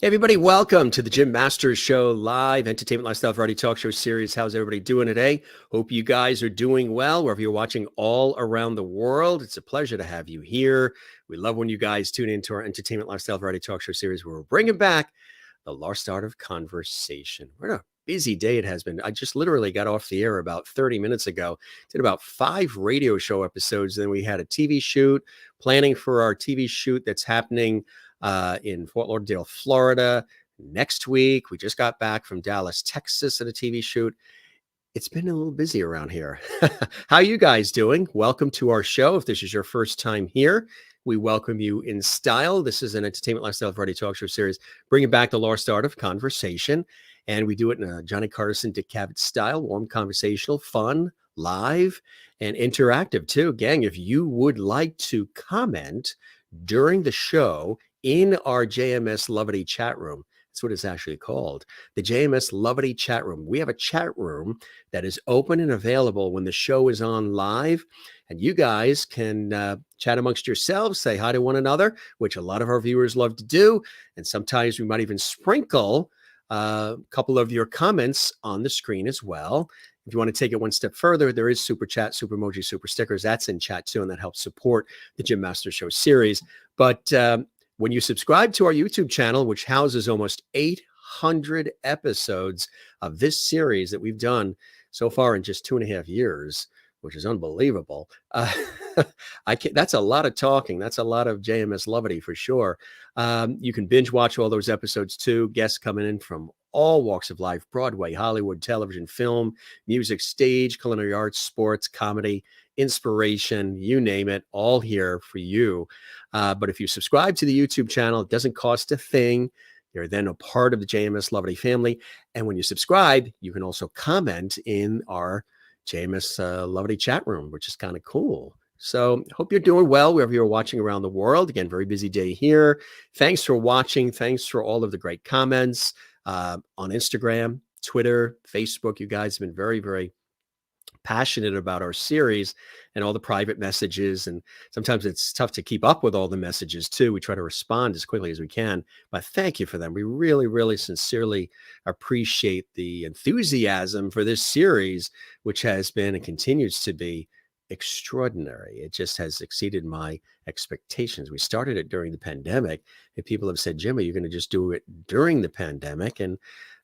Hey everybody, welcome to the Jim Masters Show live entertainment lifestyle variety talk show series. How's everybody doing today? Hope you guys are doing well wherever you're watching all around the world. It's a pleasure to have you here. We love when you guys tune into our entertainment lifestyle variety talk show series where we're bringing back the lost art of conversation. What a busy day it has been. I just literally got off the air about 30 minutes ago, did about 5 radio show episodes. Then we had a TV shoot, planning for our TV shoot that's happening in Fort Lauderdale, Florida next week. We just got back from Dallas, Texas at a TV shoot. It's been a little busy around here. How you guys doing? Welcome to our show. If this is your first time here, we welcome you in style. This is an entertainment lifestyle variety talk show series, bringing back the lost art of conversation. And we do it in a Johnny Carson, Dick Cavett style, warm, conversational, fun, live, and interactive too. Gang, if you would like to comment during the show, in our JMS Lovity chat room. That's what it's actually called. The JMS Lovity chat room. We have a chat room that is open and available when the show is on live. And you guys can chat amongst yourselves, say hi to one another, which a lot of our viewers love to do. And sometimes we might even sprinkle a couple of your comments on the screen as well. If you want to take it one step further, there is Super Chat, Super Emoji, Super Stickers. That's in chat too, and that helps support the Jim Masters Show series. But when you subscribe to our YouTube channel, which houses almost 800 episodes of this series that we've done so far in just 2.5 years, which is unbelievable. That's a lot of talking. That's a lot of JMS Lovity for sure. You can binge watch all those episodes too. Guests coming in from all walks of life: Broadway, Hollywood, television, film, music, stage, culinary arts, sports, comedy, inspiration, you name it, all here for you. But if you subscribe to the YouTube channel, it doesn't cost a thing. You're then a part of the JMS Lovity family. And when you subscribe, you can also comment in our JMS Lovity chat room, which is kind of cool. So hope you're doing well wherever you're watching around the world. Again, very busy day here. Thanks for watching. Thanks for all of the great comments on Instagram, Twitter, Facebook. You guys have been very, very passionate about our series and all the private messages. And sometimes it's tough to keep up with all the messages too. We try to respond as quickly as we can, but thank you for them. We really, really sincerely appreciate the enthusiasm for this series, which has been and continues to be extraordinary. It just has exceeded my expectations. We started it during the pandemic, and people have said, Jim, are you going to just do it during the pandemic? And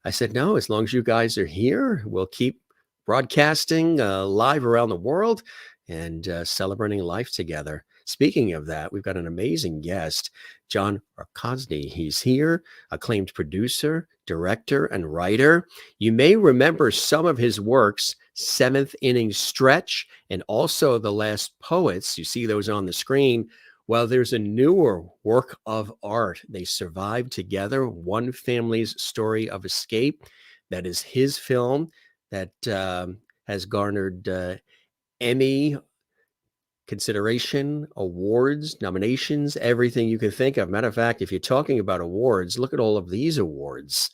I said, no, as long as you guys are here, we'll keep broadcasting live around the world and celebrating life together. Speaking of that, we've got an amazing guest, John Rokosny. He's here, acclaimed producer, director, and writer. You may remember some of his works, Seventh Inning Stretch, and also The Last Poets. You see those on the screen. Well, there's a newer work of art. They survived together, one family's story of escape. That is his film that has garnered Emmy consideration, awards, nominations, everything you can think of. Matter of fact, if you're talking about awards, look at all of these awards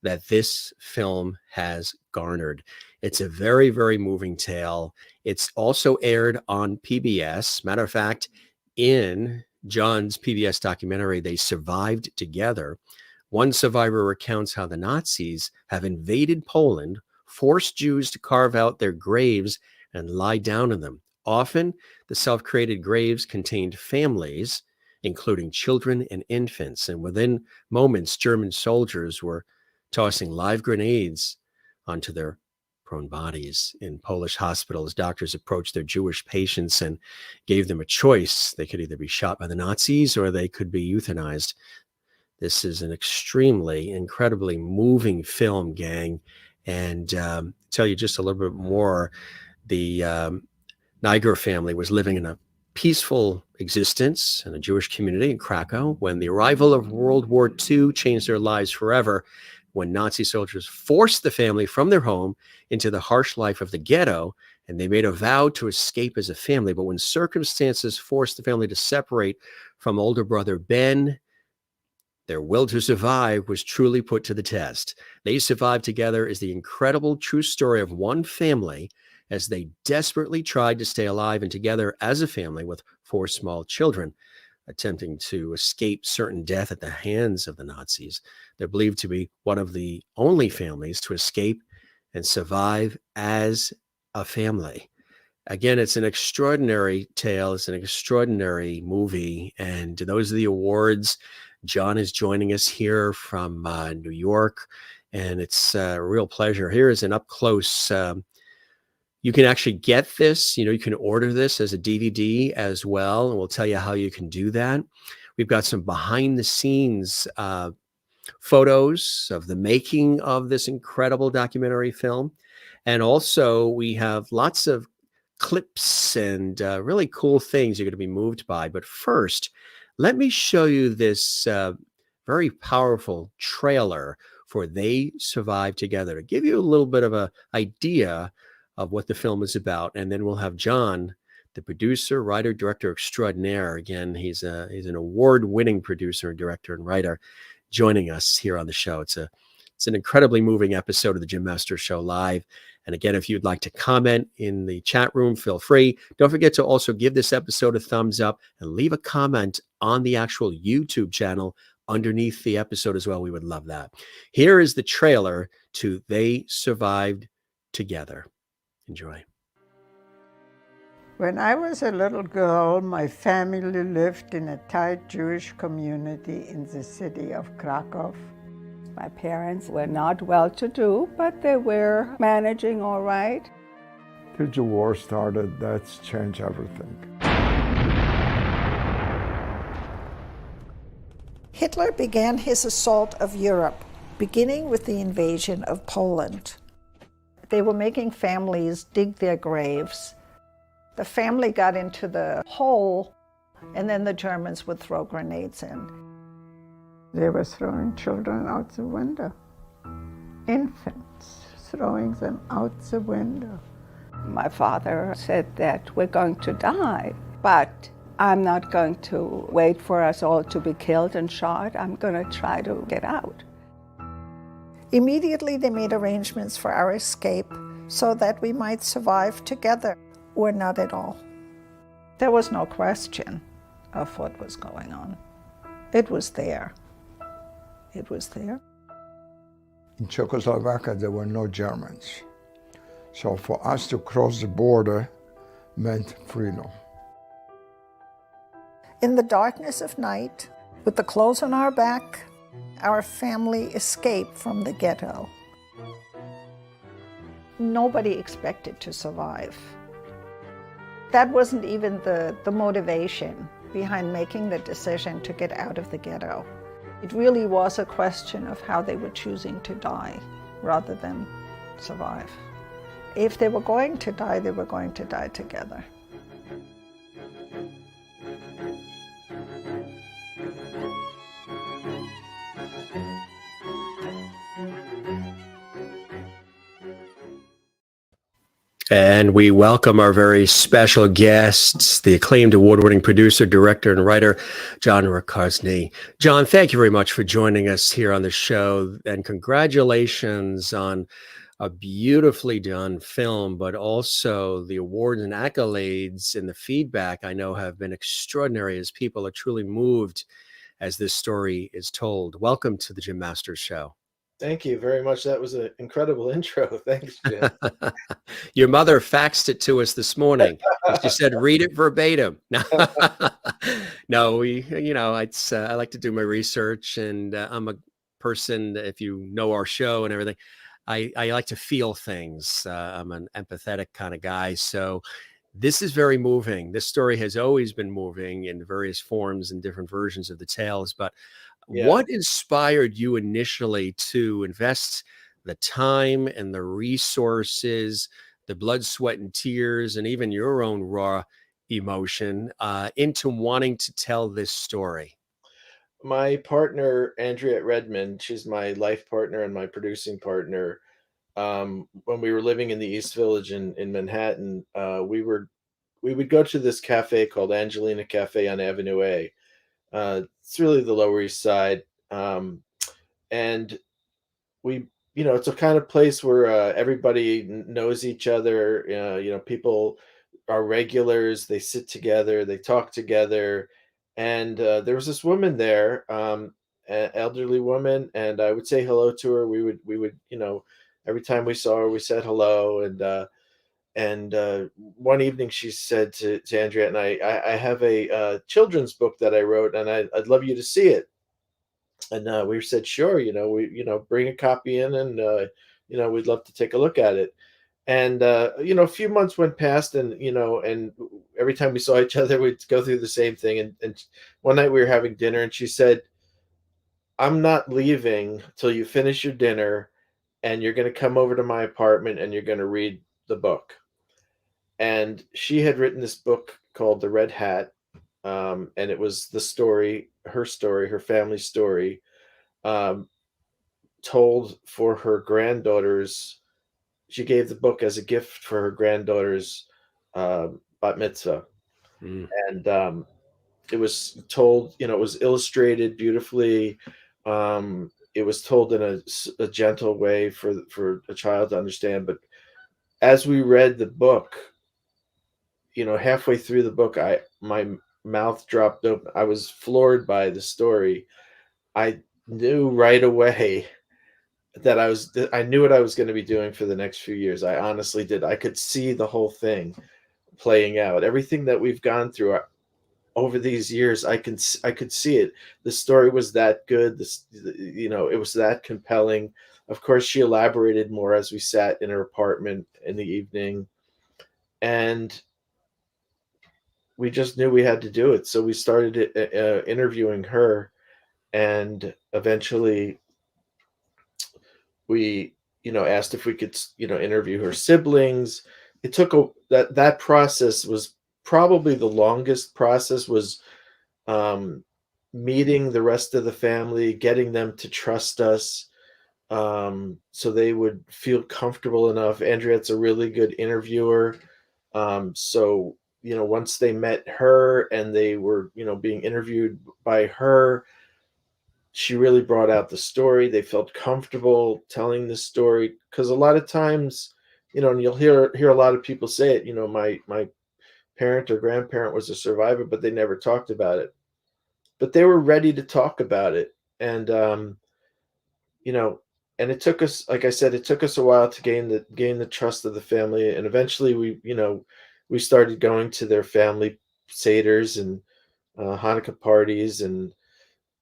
that this film has garnered. It's a very, very moving tale. It's also aired on PBS. Matter of fact, in John's PBS documentary, They Survived Together, one survivor recounts how the Nazis have invaded Poland, forced Jews to carve out their graves and lie down in them. Often, the self-created graves contained families, including children and infants. And within moments, German soldiers were tossing live grenades onto their prone bodies. In Polish hospitals, doctors approached their Jewish patients and gave them a choice. They could either be shot by the Nazis or they could be euthanized. This is an extremely, incredibly moving film, gang. And tell you just a little bit more, the Niger family was living in a peaceful existence in a Jewish community in Krakow when the arrival of World War II changed their lives forever, when Nazi soldiers forced the family from their home into the harsh life of the ghetto, and they made a vow to escape as a family. But when circumstances forced the family to separate from older brother Ben, their will to survive was truly put to the test. They Survived Together is the incredible true story of one family as they desperately tried to stay alive and together as a family with 4 small children. attempting to escape certain death at the hands of the Nazis. They're believed to be one of the only families to escape and survive as a family. Again, it's an extraordinary tale. It's an extraordinary movie. And those are the awards. John is joining us here from New York, and it's a real pleasure. Here is an up close. You can actually get this. You can order this as a DVD as well, and we'll tell you how you can do that. We've got some behind the scenes photos of the making of this incredible documentary film. And also we have lots of clips and really cool things you're going to be moved by. But first, let me show you this very powerful trailer for They Survive Together to give you a little bit of an idea of what the film is about. And then we'll have John, the producer, writer, director extraordinaire. Again, he's an award-winning producer, director, and writer, joining us here on the show. It's an incredibly moving episode of the Jim Masters Show Live. And again, if you'd like to comment in the chat room, feel free. Don't forget to also give this episode a thumbs up and leave a comment on the actual YouTube channel underneath the episode as well. We would love that. Here is the trailer to They Survived Together. Enjoy. When I was a little girl, my family lived in a tight Jewish community in the city of Krakow. My parents were not well-to-do, but they were managing all right. The war started, that's changed everything. Hitler began his assault of Europe, beginning with the invasion of Poland. They were making families dig their graves. The family got into the hole, and then the Germans would throw grenades in. They were throwing children out the window. Infants, throwing them out the window. My father said that we're going to die, but I'm not going to wait for us all to be killed and shot. I'm going to try to get out. Immediately they made arrangements for our escape so that we might survive together, or not at all. There was no question of what was going on. It was there. It was there. In Czechoslovakia, there were no Germans. So for us to cross the border meant freedom. In the darkness of night, with the clothes on our back, our family escaped from the ghetto. Nobody expected to survive. That wasn't even the motivation behind making the decision to get out of the ghetto. It really was a question of how they were choosing to die rather than survive. If they were going to die, they were going to die together. And we welcome our very special guests, the acclaimed award-winning producer, director, and writer, John Rokosny. John, thank you very much for joining us here on the show, and congratulations on a beautifully done film, but also the awards and accolades and the feedback I know have been extraordinary as people are truly moved as this story is told. Welcome to the Jim Masters Show. Thank you very much. That was an incredible intro. Thanks, Jim. Your mother faxed it to us this morning. She said, read it verbatim. No, I like to do my research, and I'm a person, if you know our show and everything, I like to feel things. I'm an empathetic kind of guy. So this is very moving. This story has always been moving in various forms and different versions of the tales, but Yeah. What inspired you initially to invest the time and the resources, the blood, sweat, and tears, and even your own raw emotion into wanting to tell this story? My partner, Andrea Redmond, she's my life partner and my producing partner. When we were living in the East Village in Manhattan, we would go to this cafe called Angelina Cafe on Avenue A. It's really the Lower East Side. And we, it's a kind of place where everybody knows each other. People are regulars. They sit together, they talk together. And there was this woman there, an elderly woman, and I would say hello to her. We would, every time we saw her, we said hello. And one evening she said to Andrea and I have a children's book that I wrote, and I'd love you to see it. And we said, sure, bring a copy in, and we'd love to take a look at it. And a few months went past, and every time we saw each other, we'd go through the same thing. And one night we were having dinner, and she said, "I'm not leaving till you finish your dinner, and you're going to come over to my apartment, and you're going to read the book." And she had written this book called The Red Hat, and it was the story, her family story, um, told for her granddaughters. She gave the book as a gift for her granddaughter's bat mitzvah, Mm. and it was told. It was illustrated beautifully. It was told in a gentle way for a child to understand. But as we read the book, halfway through the book, my mouth dropped open. I was floored by the story. I knew right away that I knew what I was going to be doing for the next few years. I honestly did. I could see the whole thing playing out. Everything that we've gone through over these years, I could see it. The story was that good. It was that compelling. Of course, she elaborated more as we sat in her apartment in the evening, and we just knew we had to do it. So we started interviewing her, and eventually we asked if we could interview her siblings. It took that process was probably the longest process, was um meeting the rest of the family, getting them to trust us, so they would feel comfortable enough. Andriette's a really good interviewer. So once they met her and they were being interviewed by her, she really brought out the story. They felt comfortable telling the story, because a lot of times, and you'll hear a lot of people say it. My parent or grandparent was a survivor, but they never talked about it. But they were ready to talk about it, and you know, and it took us, like I said, it took us a while to gain the trust of the family, and eventually we started going to their family seders and Hanukkah parties, and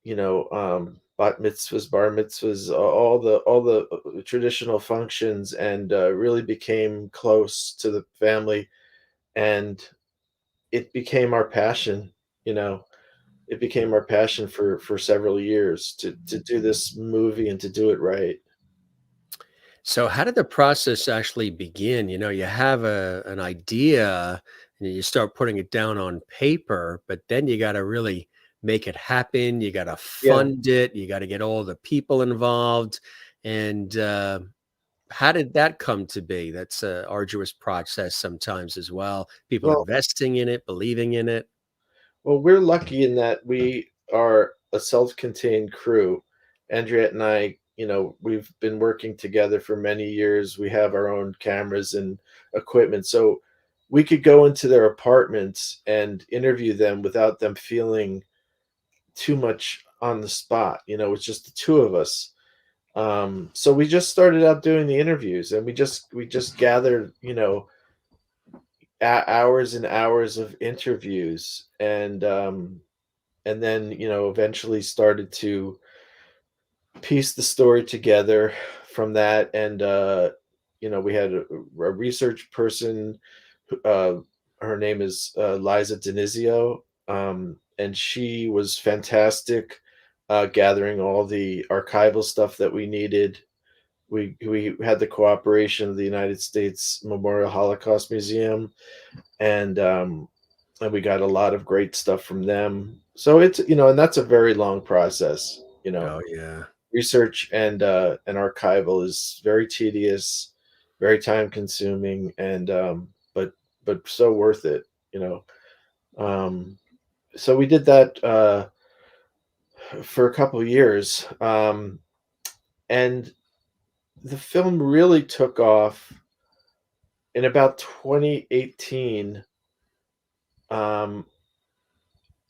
bat mitzvahs, bar mitzvahs, all the traditional functions, and really became close to the family, and it became our passion. You know, it became our passion for several years to do this movie and to do it right. So how did the process actually begin? You have an idea and you start putting it down on paper, but then you got to really make it happen. You got to Yeah. fund it. You got to get all the people involved. And how did that come to be? That's a arduous process sometimes as well. People Well, investing in it, believing in it. we're lucky in that we are a self-contained crew. Andriette and I, we've been working together for many years. We have our own cameras and equipment, so we could go into their apartments and interview them without them feeling too much on the spot. It's just the two of us. So we just started out doing the interviews, and we just gathered, hours and hours of interviews, and then eventually started to piece the story together from that. And we had a research person. uh Her name is Liza Denizio, and she was fantastic, gathering all the archival stuff that we needed. We had the cooperation of the United States Memorial Holocaust Museum, and we got a lot of great stuff from them. So it's, and that's a very long process. Oh yeah. Research and archival is very tedious, very time consuming, and but so worth it. You know, um, so we did that for a couple years, and the film really took off in about 2018. Um,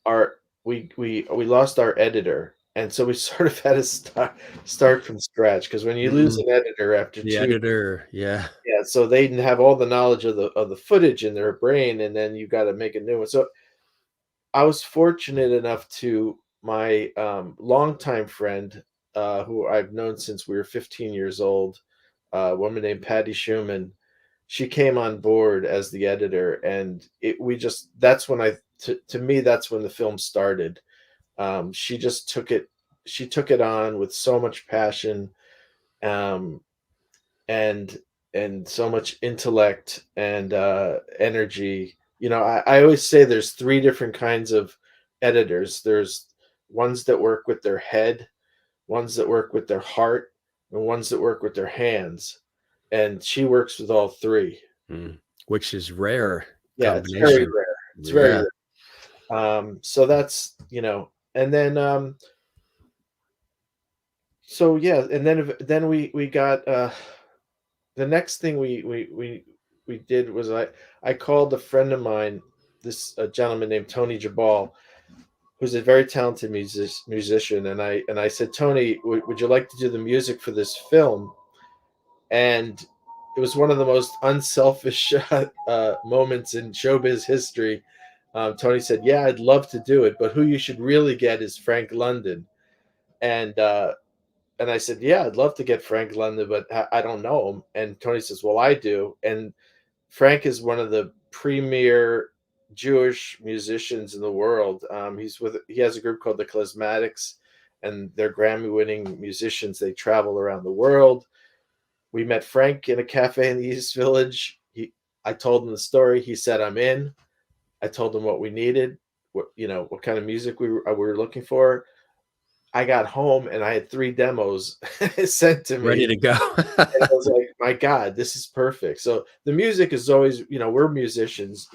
our we lost our editor, and so we sort of had to start from scratch, because when you lose Mm, an editor after the 2, editor, yeah. yeah, so they didn't have all the knowledge of the footage in their brain, and then you got to make a new one. So I was fortunate enough to my longtime friend, who I've known since we were 15 years old, a woman named Patty Schumann. She came on board as the editor, and we just that's when to me that's when the film started. She just took it. She took it on with so much passion, um, and so much intellect and energy. I always say there's 3 different kinds of editors. There's ones that work with their head, ones that work with their heart, and ones that work with their hands. And she works with all 3. Mm, which is rare Yeah, it's very combination. rare. It's very Yeah. rare. So that's, and then so yeah, and then we got the next thing we did was I called a friend of mine, this a gentleman named Tony Jabal, who's a very talented musician, and I said, Tony, would you like to do the music for this film? And it was one of the most unselfish moments in showbiz history. Tony said, "Yeah, I'd love to do it, but who you should really get is Frank London." And I said, "Yeah, I'd love to get Frank London, but I don't know him." And Tony says, "Well, I do." And Frank is one of the premier Jewish musicians in the world. He has a group called the Klezmatics, and they're Grammy-winning musicians. They travel around the world. We met Frank in a cafe in the East Village. I told him the story. He said, "I'm in." I told him what we needed, what kind of music we were looking for. I got home and I had 3 demos sent to me. Ready to go. And I was like, my God, this is perfect. So the music is always, we're musicians,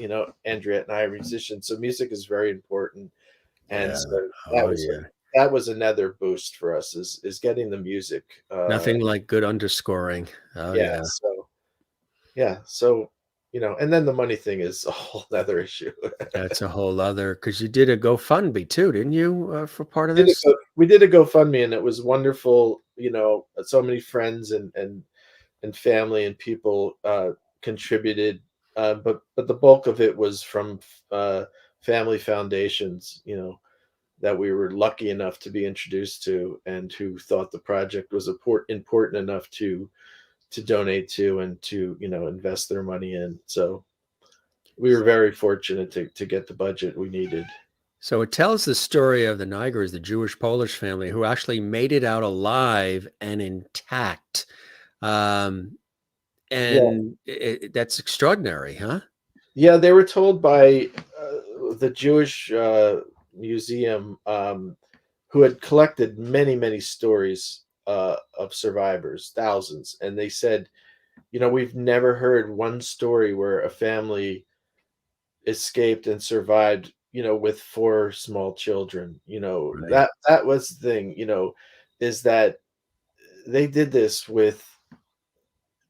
Andrea and I are musicians. So music is very important. And Yeah. so Oh, yeah. that was another boost for us is getting the music. Nothing like good underscoring. Oh, Yeah. yeah. So, yeah. So, and then the money thing is a whole other issue. That's a whole other, because you did a GoFundMe too, didn't you, for part of this? We did a GoFundMe, and it was wonderful. So many friends and family and people contributed, but the bulk of it was from family foundations, that we were lucky enough to be introduced to, and who thought the project was important enough to donate to and to invest their money in. So we were very fortunate to get the budget we needed. So it tells the story of the Nigers, the Jewish Polish family, who actually made it out alive and intact. Um, Yeah. and that's extraordinary, huh? Yeah, they were told by the Jewish museum, who had collected many, many stories of survivors, thousands, and they said, we've never heard one story where a family escaped and survived, with 4 small children. Right. That was the thing, is that they did this with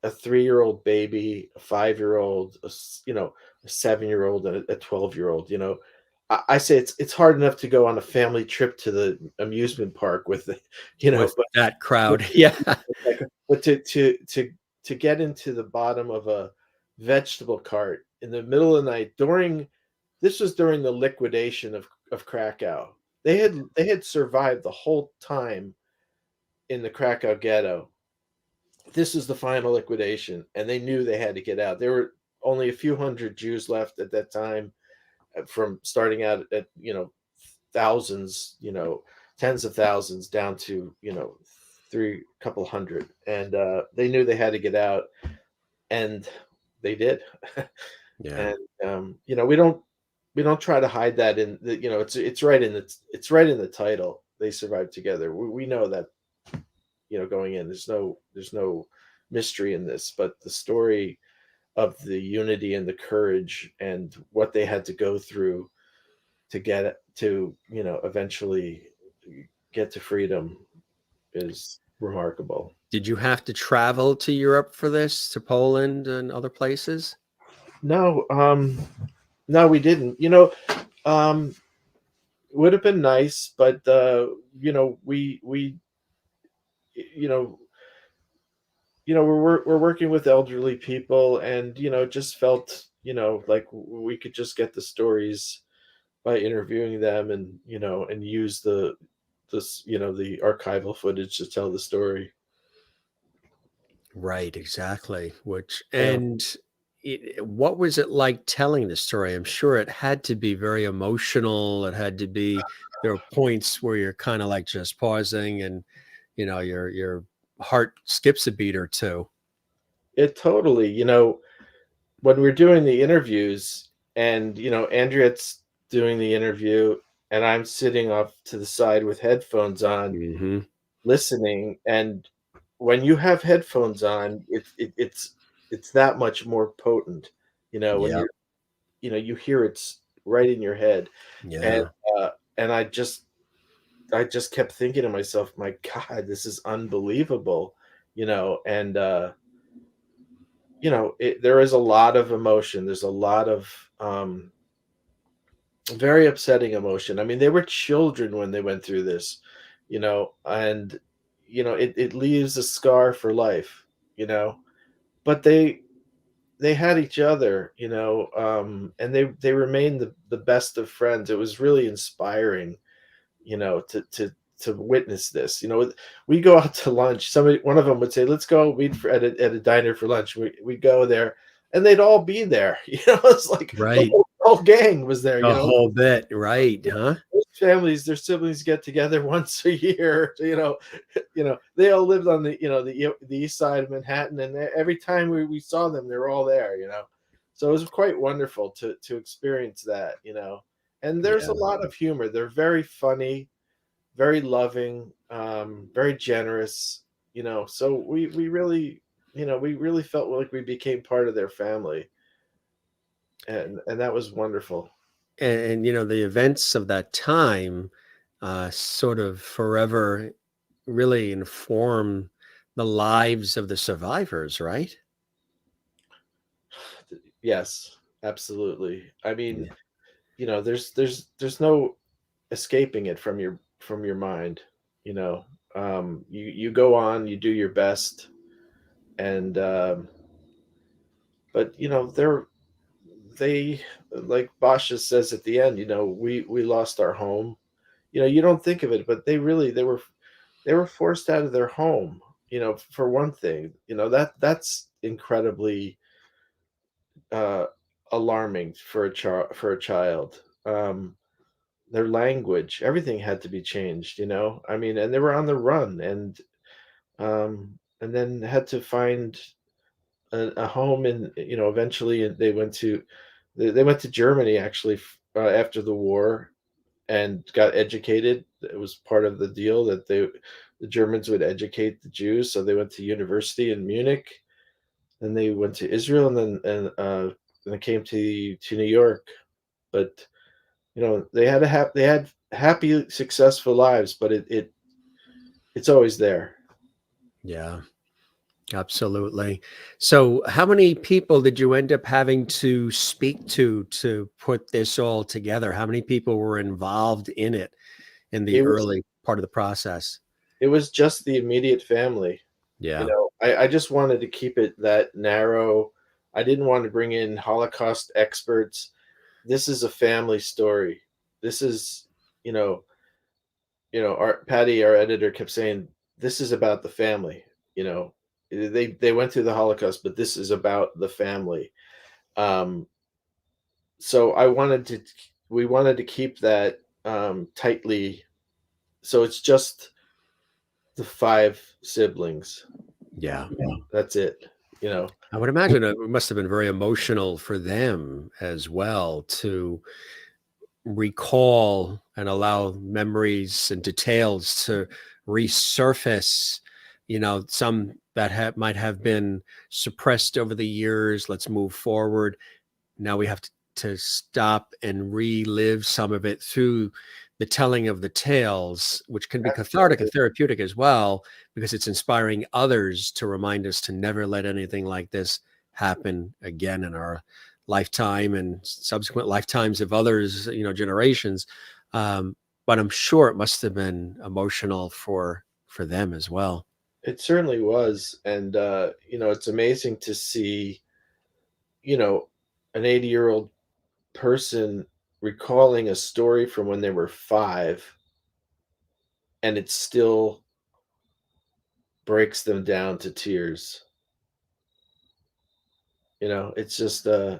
a 3-year-old baby, a 5-year-old, a 7-year-old, and a 12-year-old. I say it's hard enough to go on a family trip to the amusement park with, With but that crowd. Yeah. but to get into the bottom of a vegetable cart in the middle of the night this was during the liquidation of Krakow. They had survived the whole time in the Krakow ghetto. This is the final liquidation, and they knew they had to get out. There were only a few hundred Jews left at that time, from starting out at thousands, tens of thousands, down to couple hundred, and they knew they had to get out, and they did. Yeah. And we don't try to hide that in the, it's right in the title. They survived together. We know that, going in, there's no mystery in this, but the story of the unity and the courage and what they had to go through to get it to eventually get to freedom is remarkable. Did you have to travel to Europe for this, to Poland and other places? No, no, we didn't. would have been nice, but you know, we you know, we're working with elderly people, and just felt, like we could just get the stories by interviewing them, and and use the archival footage to tell the story. Right, exactly. Yeah. What was it like telling the story? I'm sure it had to be very emotional. It had to be, there are points where you're kind of like just pausing and, your heart skips a beat or two. It totally, when we're doing the interviews, and Andret's doing the interview, and I'm sitting off to the side with headphones on Hmm. listening, and when you have headphones on, it's that much more potent, when Yeah. you hear it's right in your head. And Yeah. uh and I just kept thinking to myself, my God, this is unbelievable, and there is a lot of emotion. There's a lot of very upsetting emotion. I mean, they were children when they went through this, and it leaves a scar for life, but they had each other, and they remained the best of friends. It was really inspiring, to witness this. We go out to lunch. One of them would say, "Let's go meet at a diner for lunch." We go there, and they'd all be there. It's like the Right. whole gang was there. A whole bit. Right. Huh? Most families, their siblings get together once a year. They all lived on the east side of Manhattan, and every time we saw them, they were all there. So it was quite wonderful to experience that. And there's Yeah. a lot of humor. They're very funny, very loving, very generous. So we really felt like we became part of their family, and that was wonderful. And the events of that time sort of forever really inform the lives of the survivors, right? Yes, absolutely. I mean, Yeah. there's no escaping it from your mind. You go on, you do your best, and but they, like Basha says at the end, we lost our home. You don't think of it, but they were forced out of their home. For one thing, that's incredibly uh, alarming for a child. Their language, everything had to be changed. I mean, and they were on the run, and then had to find a home, and eventually they went to Germany, actually, after the war, and got educated. It was part of the deal that the Germans would educate the Jews, so they went to university in Munich. Then they went to Israel, and they came to New York. But they had happy, successful lives, but it's always there. Yeah, absolutely. So, how many people did you end up having to speak to put this all together? How many people were involved in it in the It was early part of the process? it was just the immediate family. Yeah. I just wanted to keep it that narrow. I didn't want to bring in Holocaust experts. This is a family story. This is, you know, our Patty, our editor, kept saying, "This is about the family." They went through the Holocaust, but this is about the family. Um, so we wanted to keep that tightly. So it's just the five siblings. Yeah. That's it. You know, I would imagine it must have been very emotional for them as well to recall and allow memories and details to resurface, some that might have been suppressed over the years. Let's move forward. Now we have to stop and relive some of it through the telling of the tales, which can be cathartic and therapeutic as well, because it's inspiring others to remind us to never let anything like this happen again in our lifetime and subsequent lifetimes of others, generations. but I'm sure it must have been emotional for them as well. It certainly was. And, it's amazing to see, an 80-year-old person recalling a story from when they were 5, and it still breaks them down to tears. It's just, yeah,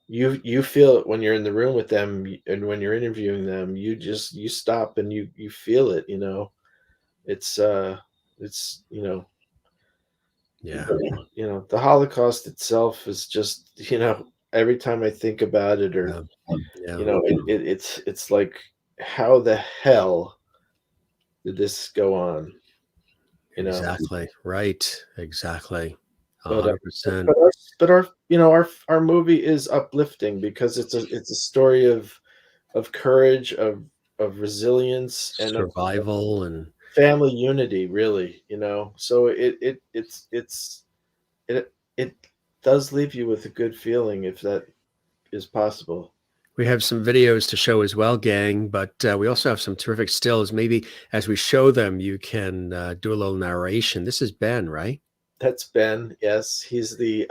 you feel it when you're in the room with them, and when you're interviewing them, you stop and you feel it. It's it's Yeah. the Holocaust itself is just, every time I think about it, or Yeah. Yeah. it's like, how the hell did this go on? Exactly. Right. Exactly. But 100%. our movie is uplifting because it's a story of courage, of resilience, and of Survival and family unity, really. So it does leave you with a good feeling, if that is possible. we have some videos to show as well, gang, but we also have some terrific stills. Maybe as we show them, you can do a little narration. This is Ben, right? That's Ben. Yes, he's the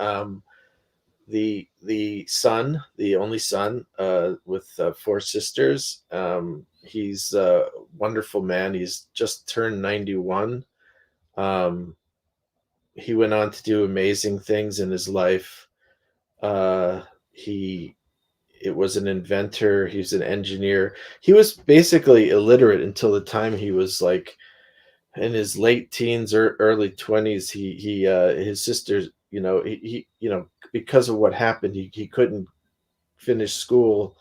son, the only son, with 4 sisters. He's a wonderful man. He's just turned 91. Um, he went on to do amazing things in his life. He It was an inventor. He's an engineer. He was basically illiterate until the time he was like in his late teens or early 20s. His sisters, because of what happened, he couldn't finish school,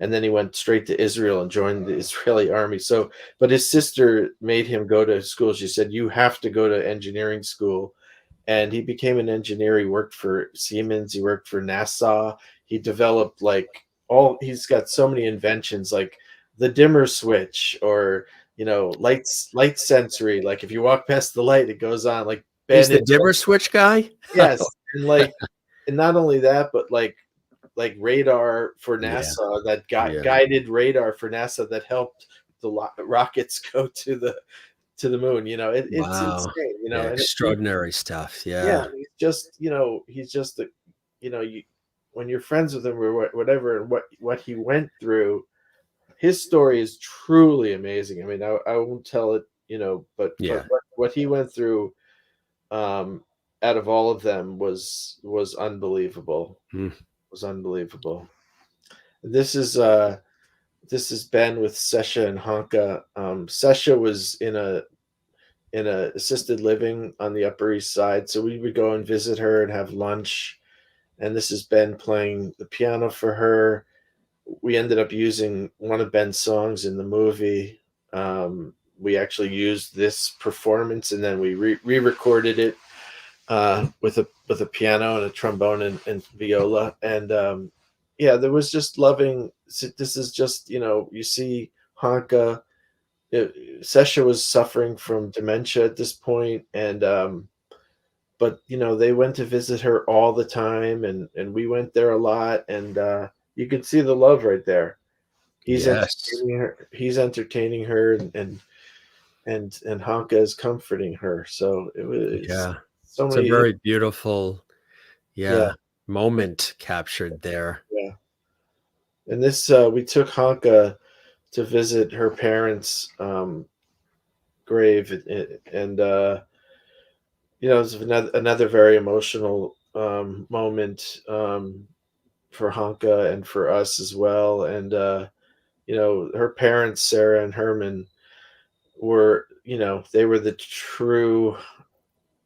and then he went straight to Israel and joined the Israeli army. So, but his sister made him go to school. She said, "You have to go to engineering school." And he became an engineer. He worked for Siemens. He worked for NASA. He developed he's got so many inventions, like the dimmer switch, or light sensory. Like if you walk past the light, it goes on. Like He's Ben, the dimmer switch guy? yes, and not only that, but like radar for Yeah. NASA, that Yeah. guided radar for NASA that helped the rockets go to the moon. It's Wow. insane. Yeah, And extraordinary stuff. yeah, Yeah. he's just you when you're friends with him or whatever, and what he went through, his story is truly amazing. I mean, I won't tell it, but Yeah. what he went through, out of all of them, was unbelievable. Mm. Was unbelievable. This is Ben with Sesha and Hanka. Sesha was in a assisted living on the Upper East Side, so we would go and visit her and have lunch. And this is Ben playing the piano for her. We ended up using one of Ben's songs in the movie. We actually used this performance, and then we re-recorded it with a piano and a trombone and viola. And there was just loving. This is just, you see Hanka. Sesha was suffering from dementia at this point, and but they went to visit her all the time, and we went there a lot, and you could see the love right there. He's Yes. entertaining her. He's entertaining her, and Hanka is comforting her. So it was Yeah. so It's a many. very beautiful, Yeah, moment captured there. yeah. And this, we took Hanka to visit her parents' grave, and it was another very emotional moment, for Hanka and for us as well. And her parents, Sarah and Herman, were they were the true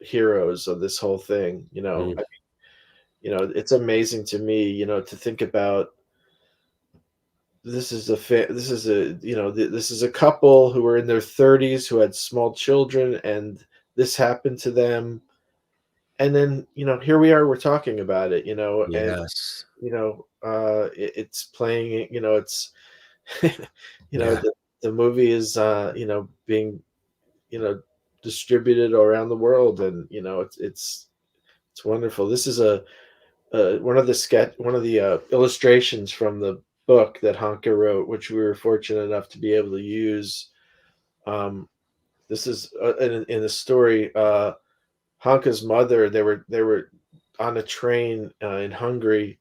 heroes of this whole thing. Mm. It's amazing to me, to think about. This is this is a couple who were in their 30s, who had small children, and this happened to them. And then, here we are, we're talking about it, and Yes. it's playing, it's Yeah. the movie is being distributed around the world, and it's wonderful. This is one of the illustrations from book that Hanke wrote, which we were fortunate enough to be able to use. This is in the story. Hanke's mother. They were on a train in Hungary,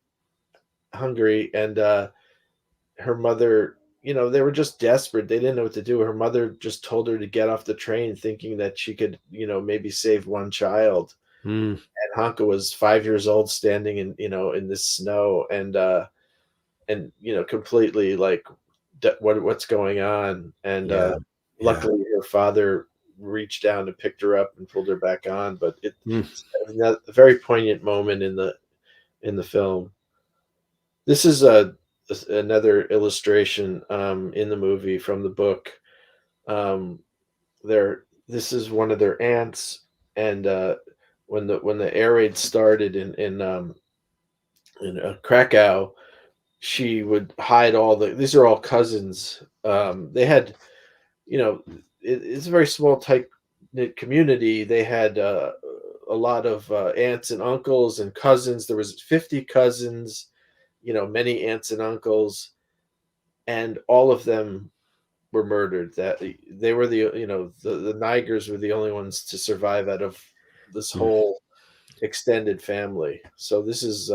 and her mother. They were just desperate. They didn't know what to do. Her mother just told her to get off the train, thinking that she could, maybe save one child. Mm, And Hanke was 5 years old, standing in this snow, and completely like, what's going on. And yeah. Yeah. luckily her father reached down and picked her up and pulled her back on. But Mm, it's a very poignant moment in the film. This is another illustration in the movie from the book. um this is one of their aunts. And when the air raid started in Krakow, she would hide these are all cousins. They had, it's a very small, tight knit community. They had a lot of aunts and uncles and cousins. There was 50 cousins, many aunts and uncles, and all of them were murdered. That they were the Nigers were the only ones to survive out of this mm, whole extended family. So this is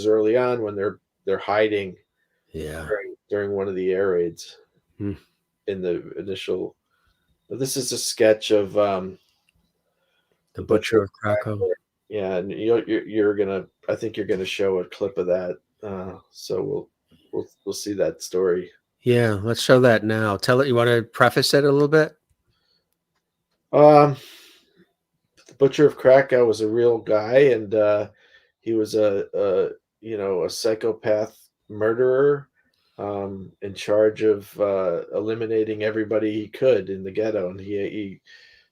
early on when they're hiding yeah. during one of the air raids Mm. in the initial. This is a sketch of The the butcher. Butcher of Krakow. Yeah, and you're gonna. I think you're gonna show a clip of that. So we'll see that story. Yeah, let's show that now. Tell it. You want to preface it a little bit? Um, the butcher of Krakow was a real guy, and he was a psychopath murderer, in charge of eliminating everybody he could in the ghetto. And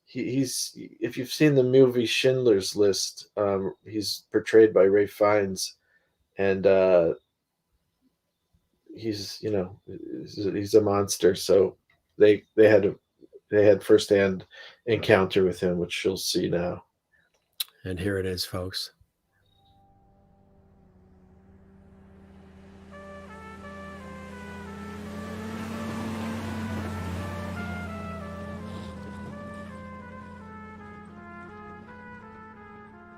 he's if you've seen the movie Schindler's List, he's portrayed by Ray Fiennes, and he's a monster. So they had firsthand encounter with him, which you'll see now. And here it is, folks.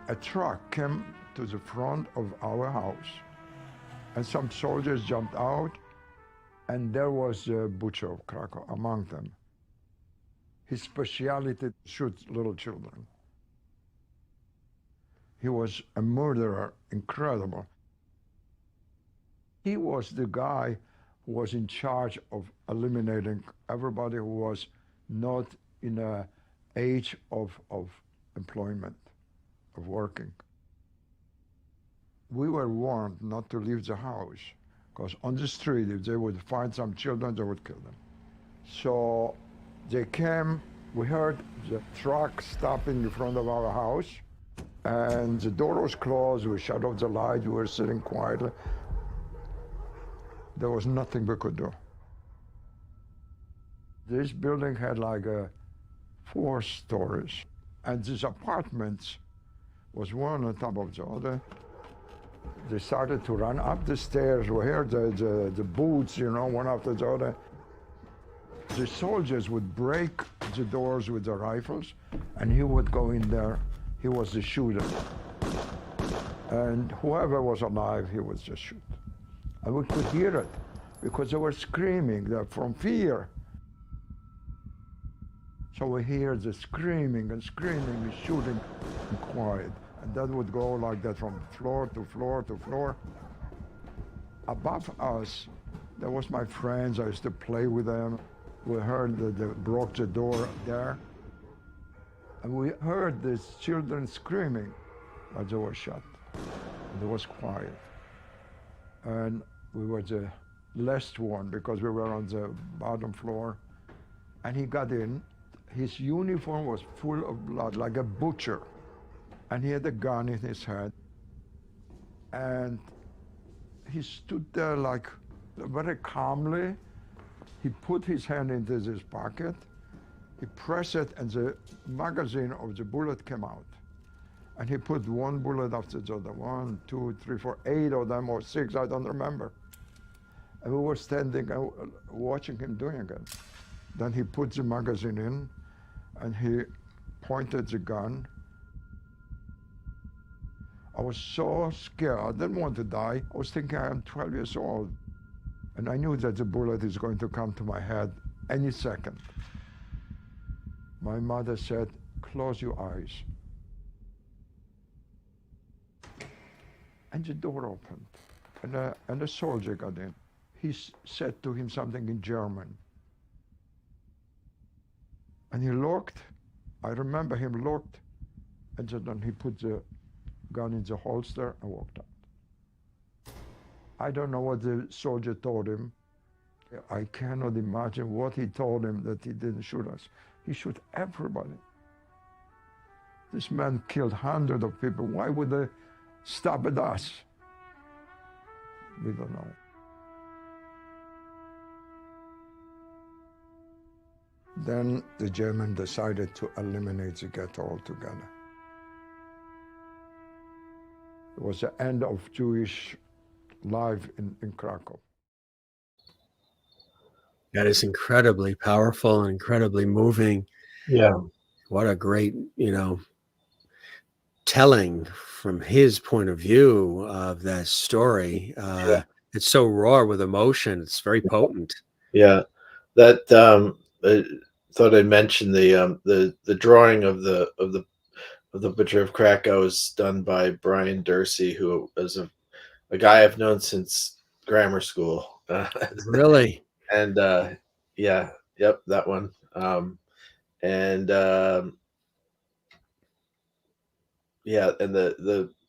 A truck came to the front of our house, and some soldiers jumped out, and there was the butcher of Krakow among them. His specialty, shoot little children. He was a murderer, incredible. He was the guy who was in charge of eliminating everybody who was not in an age of employment, of working. We were warned not to leave the house, because on the street, if they would find some children, they would kill them. So they came, we heard the truck stopping in front of our house, and the door was closed, we shut off the light, we were sitting quietly. There was nothing we could do. This building had like 4 stories, and these apartments was one on top of the other. They started to run up the stairs. We heard the boots, one after the other. The soldiers would break the doors with their rifles, and he would go in there. He was the shooter. And whoever was alive, he would just shoot. And we could hear it, because they were screaming from fear. So we hear the screaming and shooting, and quiet. And that would go like that from floor to floor to floor. Above us, there was my friends. I used to play with them. We heard that they broke the door there. And we heard these children screaming as they were shot. And it was quiet. And we were the last one, because we were on the bottom floor. And he got in. His uniform was full of blood, like a butcher. And he had a gun in his head. And he stood there like very calmly. He put his hand into his pocket. He pressed it, and the magazine of the bullet came out. And he put one bullet after the other. 1, 2, 3, 4, 8 of them, or 6, I don't remember. And we were standing watching him doing it. Then he put the magazine in and he pointed the gun. I was so scared. I didn't want to die. I was thinking I am 12 years old. And I knew that the bullet is going to come to my head any second. My mother said, close your eyes. And the door opened, and a soldier got in. He said to him something in German. And he looked, I remember him looked, and then he put the gun in the holster and walked out. I don't know what the soldier told him. I cannot imagine what he told him that he didn't shoot us. He shot everybody. This man killed hundreds of people. Why would they stop at us? We don't know. Then the German decided to eliminate the ghetto altogether. It was the end of Jewish life in Krakow. That is incredibly powerful and incredibly moving. Yeah. What a great, telling from his point of view of that story. It's so raw with emotion. It's very potent. Yeah. That I thought I'd mention the drawing of the Butcher of Krakow is done by Brian Dursey, who is a guy I've known since grammar school. Really? And yep, that one.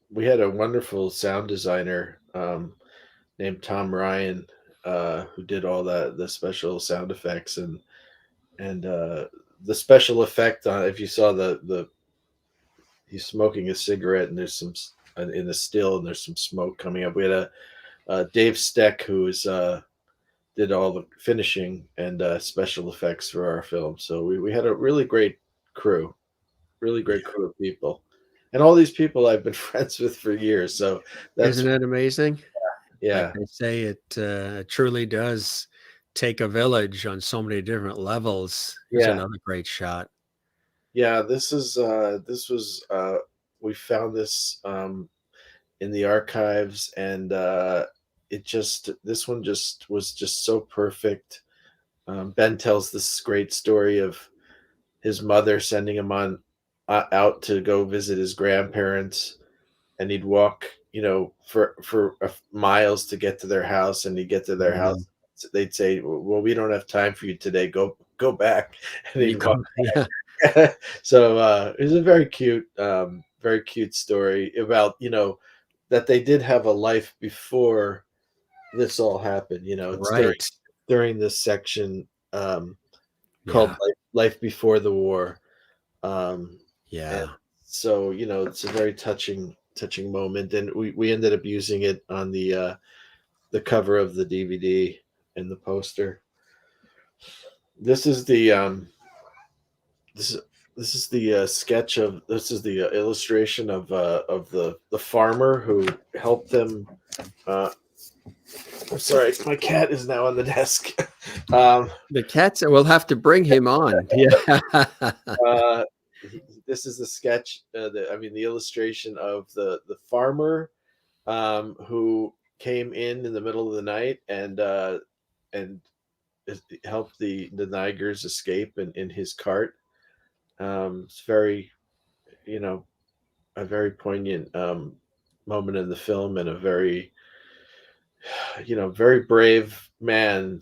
We had a wonderful sound designer named Tom Ryan who did all the special sound effects and the special effect on, if you saw he's smoking a cigarette and there's some in the still and there's some smoke coming up. We had a Dave Steck who's did all the finishing and special effects for our film. So we had a really great crew of people. And all these people I've been friends with for years. So Isn't that amazing? Yeah. Like they say, it truly does take a village on so many different levels. It's another great shot. Yeah, this was we found this in the archives, and this one was just so perfect. Ben tells this great story of his mother sending him out to go visit his grandparents, and he'd walk, for miles to get to their house, and he'd get to their house. They'd say, "Well, we don't have time for you today. Go back." And he'd walk back. Yeah. So it was a very cute story about, that they did have a life before this all happened. It's right during this section called Life Before the War. So, it's a very touching moment, and we ended up using it on the cover of the DVD and the poster. This is the sketch of, this is the illustration of the farmer who helped them. I'm sorry, my cat is now on the desk. The cat's, we'll have to bring him on. Yeah. This is the sketch, the illustration of the farmer who came in the middle of the night and helped the Nigers escape in his cart. It's very, a very poignant moment in the film, and a very, very brave man.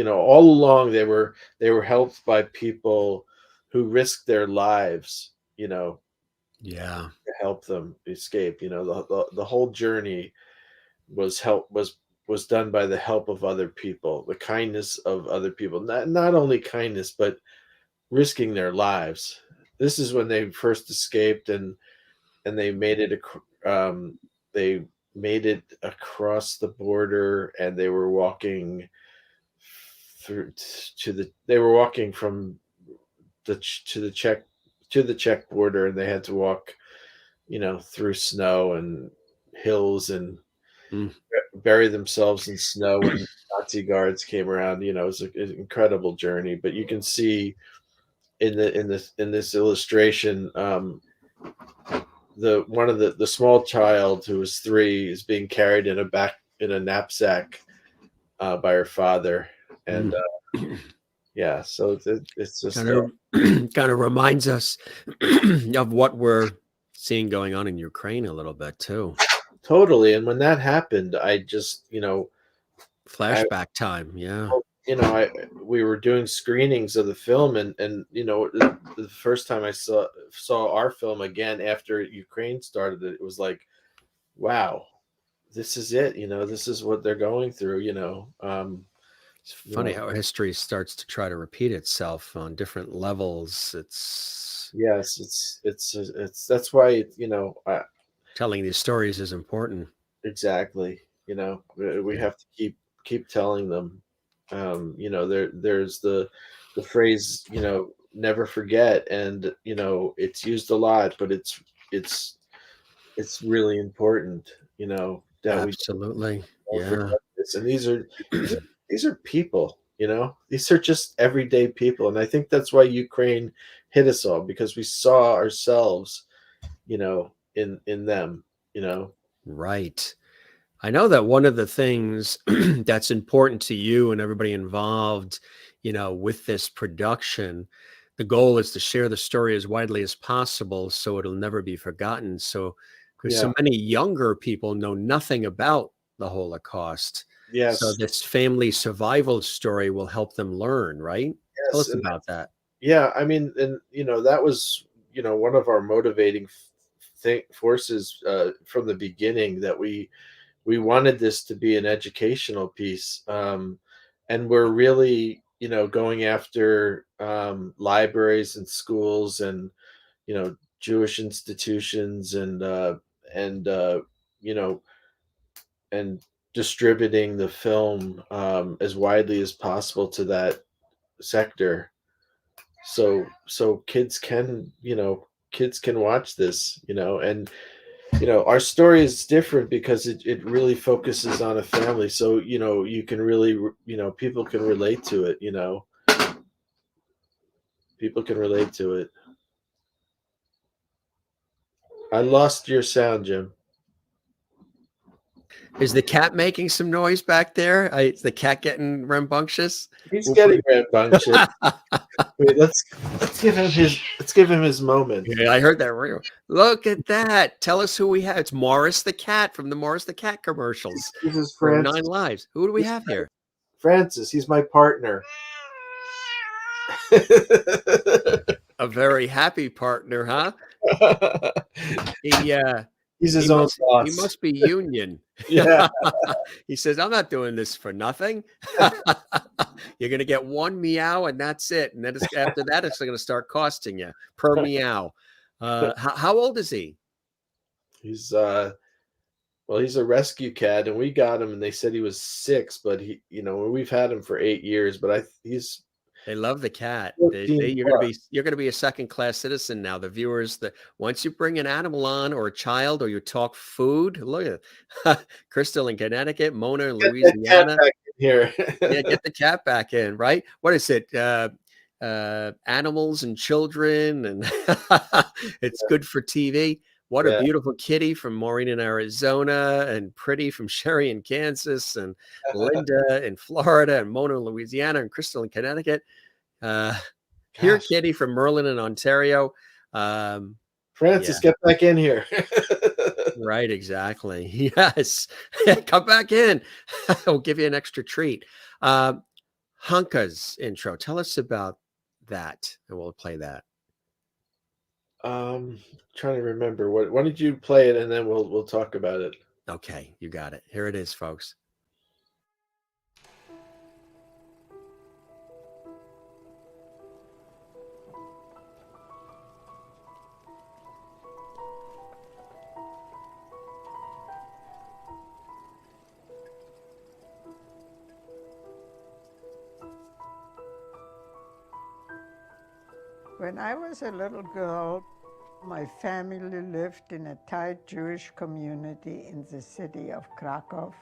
All along they were helped by people who risked their lives, to help them escape. The whole journey was done by the help of other people, the kindness of other people. Not only kindness, but risking their lives. This is when they first escaped, and they made it across the border, and they were walking from the Czech border, and they had to walk, through snow and hills and bury themselves in snow and Nazi guards came around. You know, it was an incredible journey. But you can see in this illustration, the small child who was 3 is being carried in a knapsack by her father, and yeah, so it's just Kind of kind of reminds us of what we're seeing going on in Ukraine a little bit too. totally. And when that happened, I just Flashback time, yeah. we were doing screenings of the film, and the first time I saw our film again after Ukraine started, it was like, wow, this is it. This is what they're going through. It's funny how history starts to try to repeat itself on different levels. Yes, it's that's why Telling these stories is important. exactly. We have to keep telling them. There's the phrase, never forget, and it's used a lot, but it's really important, that Absolutely. we don't Yeah. forget this. And these are people, these are just everyday people, and I think that's why Ukraine hit us all, because we saw ourselves, in them. Right. I know that one of the things that's important to you and everybody involved, with this production, the goal is to share the story as widely as possible so it'll never be forgotten. So, because Yeah. so many younger people know nothing about the Holocaust. Yes. So this family survival story will help them learn, right? Tell Yes. us about that. Yeah, I mean, and that was one of our motivating forces from the beginning, that we wanted this to be an educational piece, and we're really going after libraries and schools and Jewish institutions, and you know and distributing the film as widely as possible to that sector, so kids can watch this, and our story is different because it really focuses on a family, so you can really, people can relate to it. People can relate to it. I lost your sound, Jim. Is the cat making some noise back there? Is the cat getting rambunctious? He's getting rambunctious. Wait, let's give him his moment. Yeah, I heard that. Look at that. Tell us who we have. It's Morris the cat from the Morris the Cat commercials This is from Francis. 9 Lives. Who do we have here? Francis, he's my partner. A very happy partner, huh? He's his own boss. He must be union. Yeah. He says, I'm not doing this for nothing. You're going to get one meow and that's it. And then after that, it's going to start costing you per meow. How old is he? He's he's a rescue cat, and we got him, and they said he was 6, but we've had him for 8 years, but They love the cat. 14 You're gonna be a second-class citizen now. The viewers, once you bring an animal on or a child or you talk food, look at Crystal in Connecticut, Mona in Louisiana. Here. Yeah, get the cat back in, right? What is it? Animals and children, and it's good for TV. What a beautiful kitty from Maureen in Arizona, and Pretty from Sherry in Kansas, and Linda in Florida, and Mona in Louisiana, and Crystal in Connecticut. Here, Kitty from Merlin in Ontario. Francis, get back in here. Right, exactly. Yes. Come back in. We'll give you an extra treat. Hanka's intro. Tell us about that, and we'll play that. Trying to remember. Why don't you play it, and then we'll talk about it. Okay, you got it. Here it is, folks. When I was a little girl, my family lived in a tight Jewish community in the city of Krakow.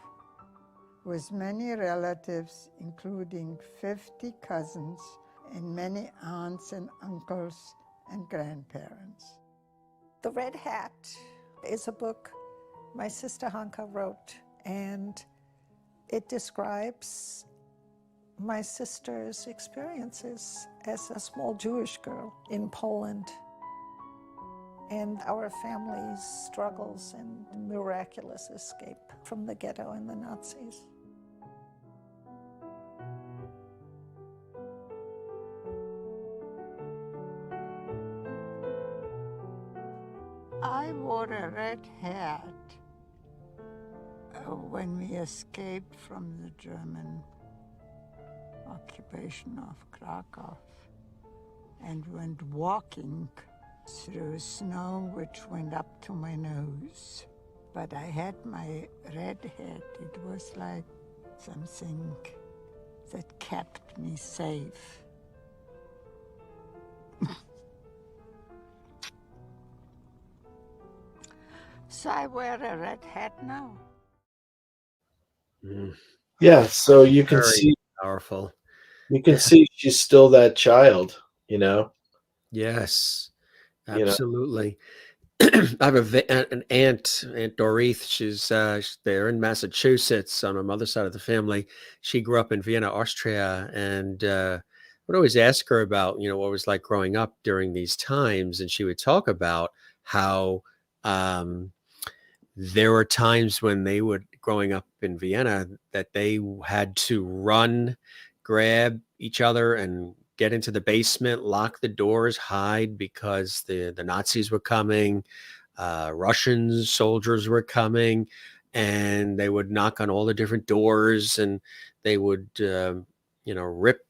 with many relatives, including 50 cousins and many aunts and uncles and grandparents. The Red Hat is a book my sister Hanka wrote, and it describes my sister's experiences as a small Jewish girl in Poland and our family's struggles and miraculous escape from the ghetto and the Nazis. I wore a red hat when we escaped from the German occupation of Krakow and went walking through snow which went up to my nose. But I had my red hat. It was like something that kept me safe. So I wear a red hat now. Yeah, so you can Very see powerful. she's still that child, you know. Yes, You know. absolutely. I have an aunt, Aunt Dorothy. She's there in Massachusetts on my mother's side of the family. She grew up in Vienna, Austria, and would always ask her about, what it was like growing up during these times. And she would talk about how there were times when they would, growing up in Vienna, that they had to run, grab each other and get into the basement, lock the doors, hide because the Nazis were coming, Russian soldiers were coming, and they would knock on all the different doors, and they would, rip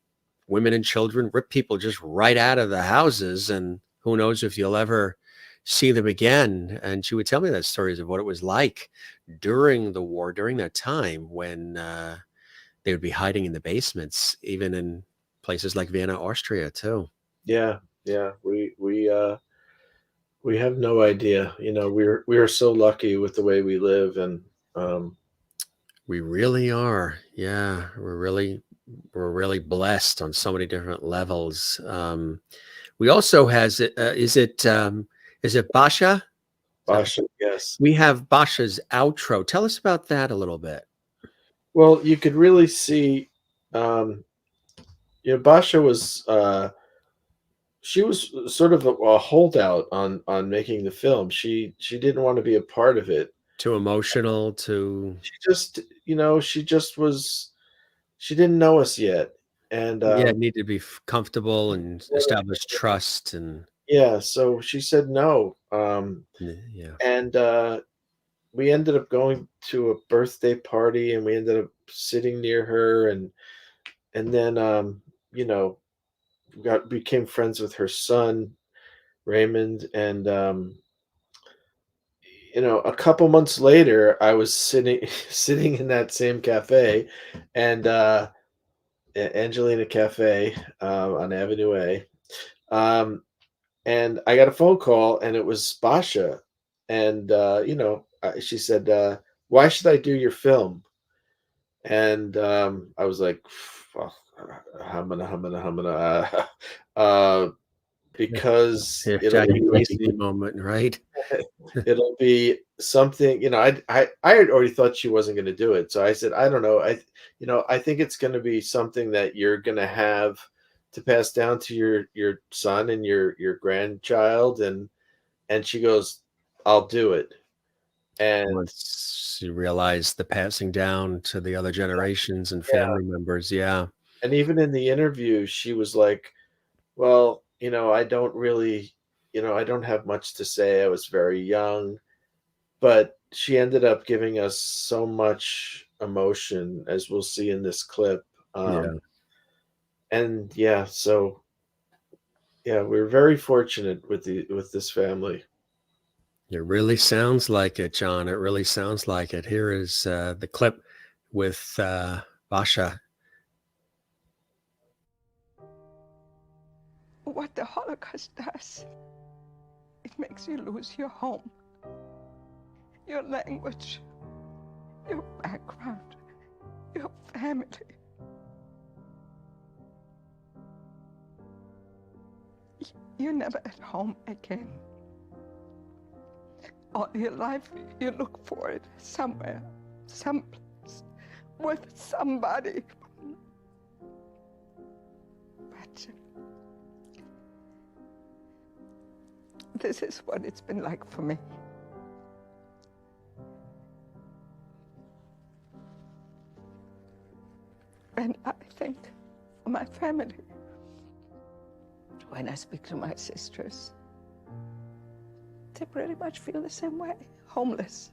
women and children, rip people just right out of the houses, and who knows if you'll ever see them again. And she would tell me that stories of what it was like during the war, during that time when they would be hiding in the basements, even in places like Vienna, Austria, too. Yeah. We have no idea. We are so lucky with the way we live, and We really are. Yeah, we're really blessed on so many different levels. We also has it. Is it Basha? Basha, yes. We have Basha's outro. Tell us about that a little bit. Well, you could really see, Basha was she was sort of a holdout on making the film. She didn't want to be a part of it. Too emotional. Too. She just was. She didn't know us yet, and Yeah, need to be comfortable and establish trust, and yeah. So she said no, yeah. and we ended up going to a birthday party, and we ended up sitting near her, and then became friends with her son Raymond, and a couple months later I was sitting in that same cafe, and Angelina Cafe, on Avenue A, and I got a phone call, and it was Basha, and she said, "Why should I do your film?" And I was like, well, humana, because Yeah, Jackie Gleason moment, right? it'll be something. I had already thought she wasn't going to do it, so I said, I don't know. I think it's going to be something that you're going to have to pass down to your son and your grandchild, and she goes, I'll do it. And Once you realize the passing down to the other generations and family members, yeah. And even in the interview, she was like, well, I don't really, I don't have much to say. I was very young, but she ended up giving us so much emotion, as we'll see in this clip. Yeah. And so we're very fortunate with this family. It really sounds like it, John. It really sounds like it. Here is the clip with Basha. What the Holocaust does, it makes you lose your home, your language, your background, your family. You're never at home again. All your life, you look for it somewhere, someplace, with somebody. But this is what it's been like for me. And I think my family, when I speak to my sisters, they pretty much feel the same way, homeless.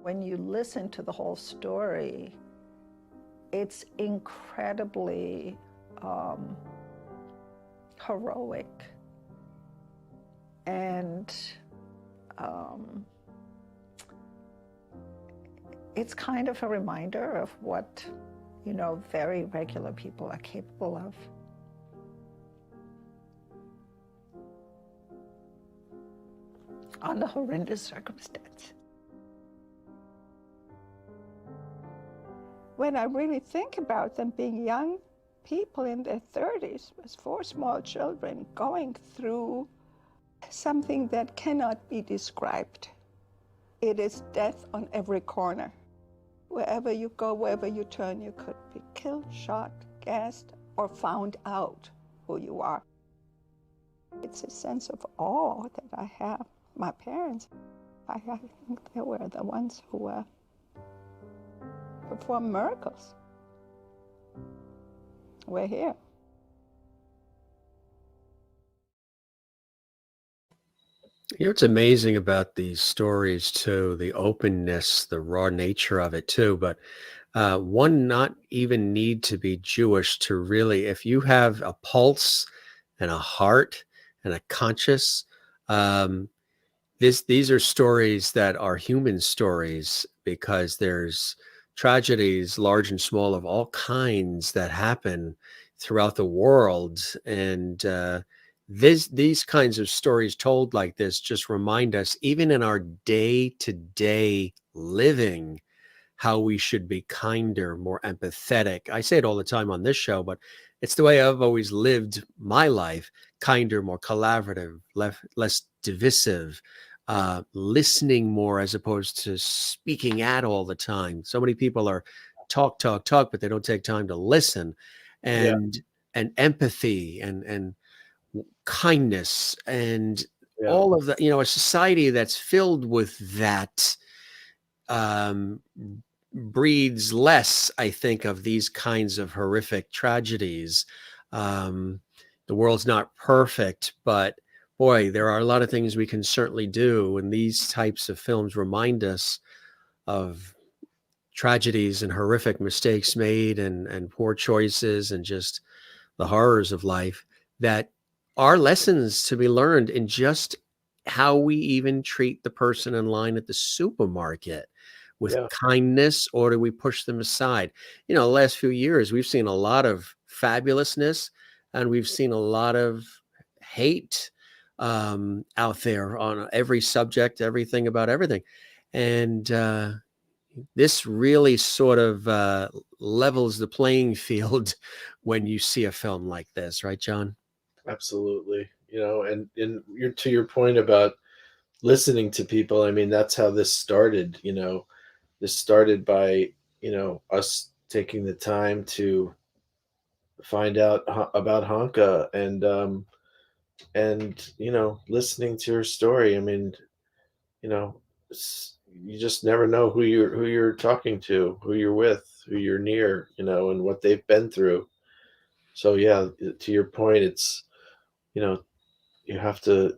When you listen to the whole story, it's incredibly heroic. And it's kind of a reminder of what, you know, very regular people are capable of. Under horrendous circumstances. When I really think about them being young people in their 30s with 4 small children going through something that cannot be described. It is death on every corner. Wherever you go, wherever you turn, you could be killed, shot, gassed, or found out who you are. It's a sense of awe that I have. My parents, I think they were the ones who performed miracles. We're here. You know, what's amazing about these stories too, the openness, the raw nature of it too, but one not even need to be Jewish to really, if you have a pulse and a heart and a conscience, these are stories that are human stories, because there's tragedies, large and small, of all kinds that happen throughout the world. And these kinds of stories told like this just remind us, even in our day-to-day living, how we should be kinder, more empathetic. I say it all the time on this show, but it's the way I've always lived my life: kinder, more collaborative, less divisive, listening more as opposed to speaking at all the time. So many people are talk, but they don't take time to listen. And empathy and kindness and all of that, you know, a society that's filled with that breeds less, I think, of these kinds of horrific tragedies. The world's not perfect, but boy, there are a lot of things we can certainly do. And these types of films remind us of tragedies and horrific mistakes made and poor choices and just the horrors of life, that are lessons to be learned in just how we even treat the person in line at the supermarket, with kindness, or do we push them aside? You know, the last few years, we've seen a lot of fabulousness and we've seen a lot of hate out there on every subject, everything about everything. And this really sort of levels the playing field when you see a film like this, right, John? Absolutely. You know, and you're, to your point about listening to people, I mean, that's how this started. You know, this started by, you know, us taking the time to find out about Hanka, and you know, listening to her story. I mean, you know, you just never know who you're talking to, who you're with, who you're near, you know, and what they've been through. So yeah, to your point, it's, you know, you have to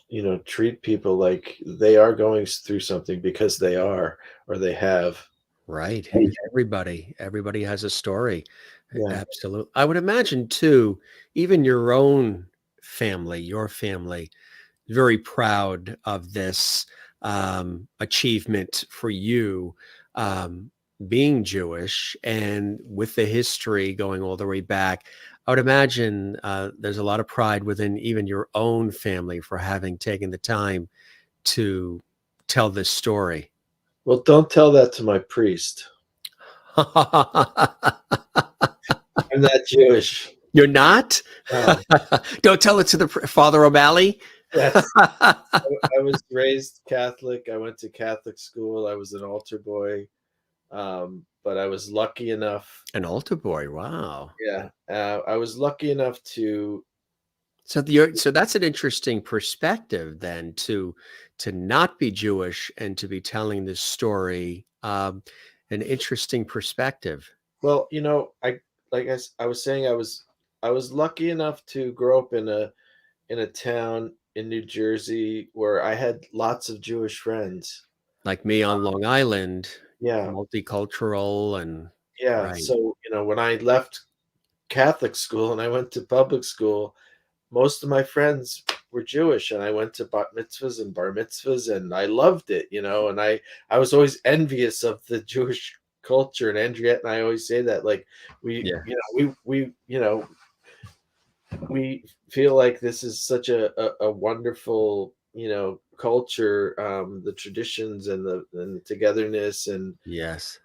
you know, treat people like they are going through something, because they are, or they have. Right. Everybody has a story. Yeah. Absolutely. I would imagine too, even your own family, your family, very proud of this achievement for you, being Jewish and with the history going all the way back. I would imagine there's a lot of pride within even your own family for having taken the time to tell this story. Well, don't tell that to my priest. I'm not Jewish. You're not? No. Don't tell it to the Father O'Malley. Yes. I was raised Catholic. I went to Catholic school. I was an altar boy. But I was lucky enough. An altar boy. Wow. Yeah. I was lucky enough to. So that's an interesting perspective then, to not be Jewish and to be telling this story. An interesting perspective. Well, I was saying, I was lucky enough to grow up in a town in New Jersey where I had lots of Jewish friends. Like me on Long Island, Yeah. multicultural and Yeah. right. So, when I left Catholic school and I went to public school, most of my friends were Jewish, and I went to bat mitzvahs and bar mitzvahs, and I loved it, and I was always envious of the Jewish culture. And Andriette and I always say that, like, we feel like this is such a wonderful, culture, the traditions and the togetherness, and Yes.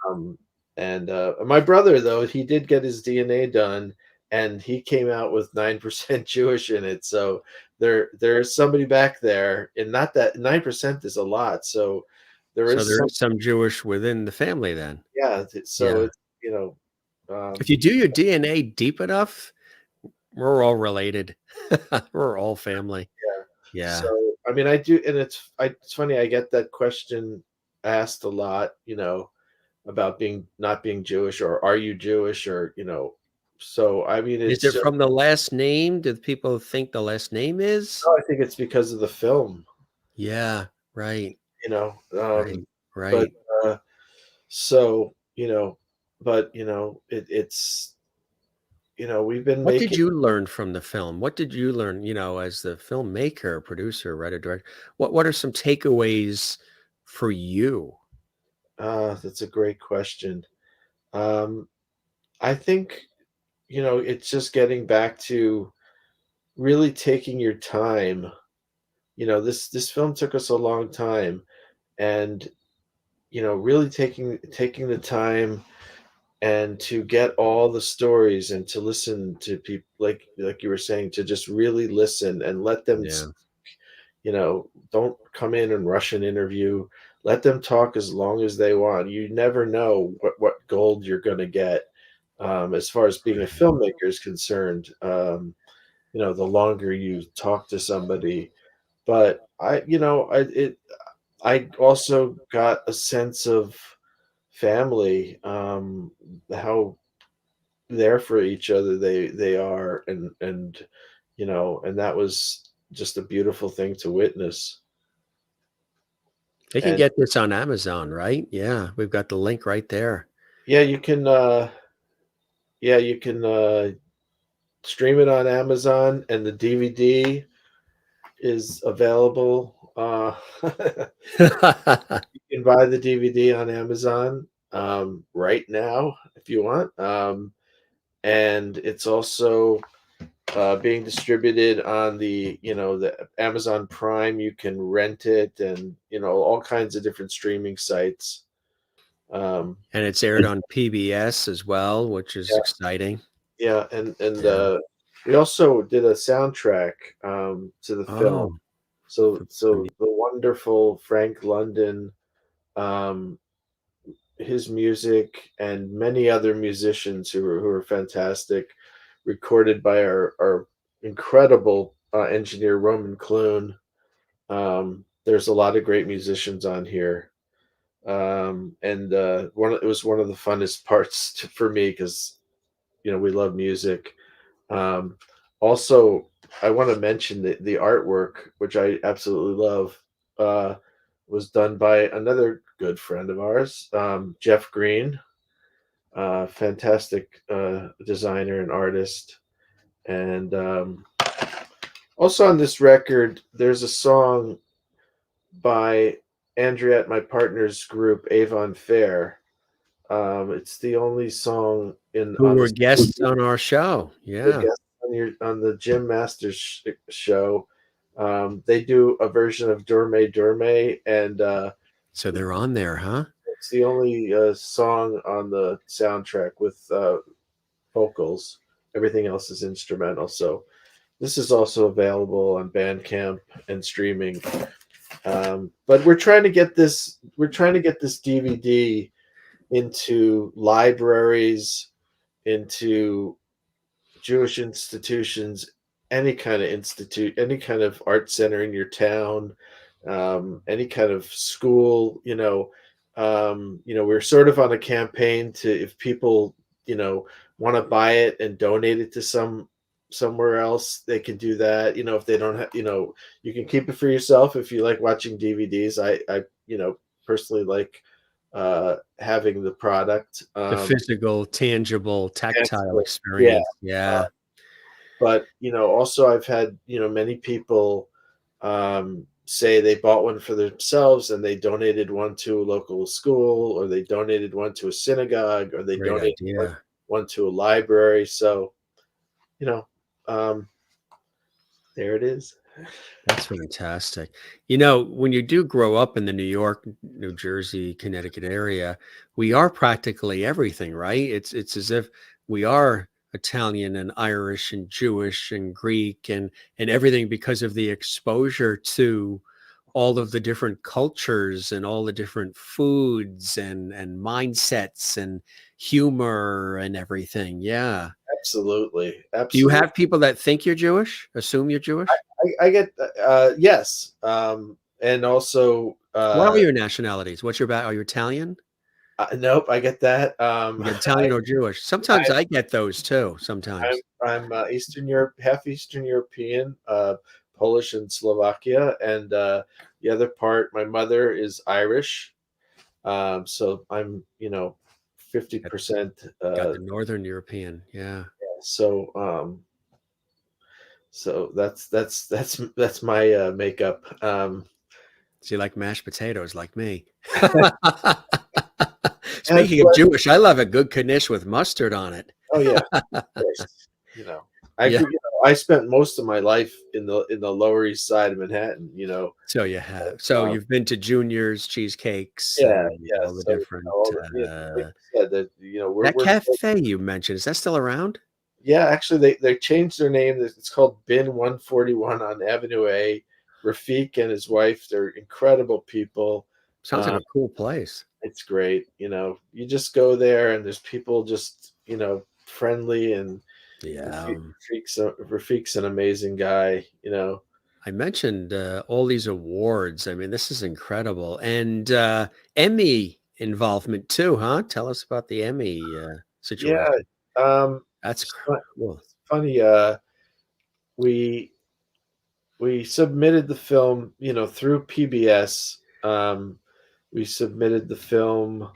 My brother, though, he did get his DNA done, and he came out with 9% Jewish in it. So there's somebody back there, and not that 9% is a lot. So there is some Jewish within the family then. Yeah. So it's, if you do your DNA deep enough, we're all related. We're all family. Yeah. So, I mean, I do, and it's funny. I get that question asked a lot, about not being Jewish, or are you Jewish, or So, I mean, is it from the last name? Do people think the last name is? No, I think it's because of the film. Yeah. Right. Right. Right. But so, it's we've been What making. did you learn from the film? What did you learn, as the filmmaker, producer, writer, director? What are some takeaways for you? That's a great question. I think, it's just getting back to really taking your time. This film took us a long time, and really taking the time, and to get all the stories, and to listen to people, like you were saying, to just really listen and let them. Don't come in and rush an interview. Let them talk as long as they want. You never know what gold you're going to get, as far as being a filmmaker is concerned. The longer you talk to somebody. But I also got a sense of family, how there for each other they are, and that was just a beautiful thing to witness. They can get this on Amazon, right? Yeah, we've got the link right there. Yeah, you can. Stream it on Amazon, and the DVD is available. You can buy the DVD on Amazon right now if you want, and it's also being distributed on the Amazon Prime. You can rent it, and all kinds of different streaming sites. And it's aired on PBS as well, which is exciting. Yeah, and we also did a soundtrack to the film. So the wonderful Frank London, his music, and many other musicians who are fantastic, recorded by our incredible engineer Roman Clune. There's a lot of great musicians on here, and it was one of the funnest parts for me, because we love music. Also, I want to mention the artwork, which I absolutely love, was done by another good friend of ours, Jeff Green, fantastic designer and artist. And also on this record, there's a song by Andriette, my partner's group, Avon Fair. It's the only song who were guests on our show. Yeah, on the Jim Masters show. They do a version of Dorme Dorme, and So they're on there, huh? It's the only song on the soundtrack with vocals. Everything else is instrumental. So this is also available on Bandcamp and streaming. But we're trying to get this. We're trying to get this DVD into libraries, into Jewish institutions, any kind of institute, any kind of art center in your town, any kind of school. We're sort of on a campaign to, if people, want to buy it and donate it to somewhere else, they can do that. If they don't have, you can keep it for yourself if you like watching DVDs. I personally like having the product, The physical, tangible, tactile yeah. experience. Yeah. But also I've had many people say they bought one for themselves and they donated one to a local school, or they donated one to a synagogue, or they Great donated idea. one to a library. So there it is. That's fantastic. When you do grow up in the New York, New Jersey, Connecticut area, we are practically everything, right? It's as if we are Italian and Irish and Jewish and Greek and everything, because of the exposure to all of the different cultures and all the different foods and mindsets and humor and everything. Yeah. Absolutely. Do you have people that think you're Jewish, assume you're Jewish? I get yes. And also What are your nationalities? What's your Are you Italian? Nope, I get that. You get Italian or Jewish? Sometimes I get those too. Sometimes I'm Eastern Europe, half Eastern European, Polish and Slovakia, and the other part, my mother is Irish. So I'm 50%. got the Northern European. Yeah. So so that's my makeup. So you like mashed potatoes like me. Speaking of Jewish, I love a good knish with mustard on it. Oh yeah. I spent most of my life in the Lower East Side of Manhattan. So you have. So you've been to Junior's, cheesecakes, yeah, all the different. That cafe you mentioned, is that still around? Yeah, actually, they changed their name. It's called Bin 141 on Avenue A. Rafik and his wife, they're incredible people. Sounds like a cool place. It's great. You just go there and there's people just, friendly, and yeah. Rafik's an amazing guy, I mentioned all these awards. I mean, this is incredible. And Emmy involvement too, huh? Tell us about the Emmy situation. Yeah. That's cool. Funny. We submitted the film, through PBS. We submitted the film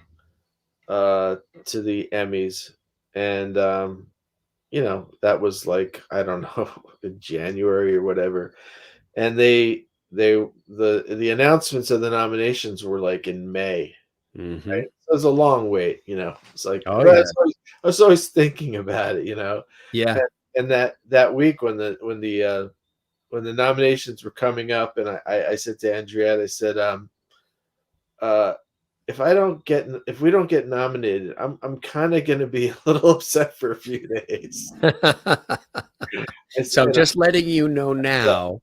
to the Emmys, and that was like, I don't know, in January or whatever, and the announcements of the nominations were like in May. Mm-hmm. Right? So it was a long wait. It's like, oh, yeah. I was always thinking about it. Yeah. And that week when the nominations were coming up, and I said to Andrea, I said, if we don't get nominated, I'm kind of going to be a little upset for a few days. So I'm just letting you know now.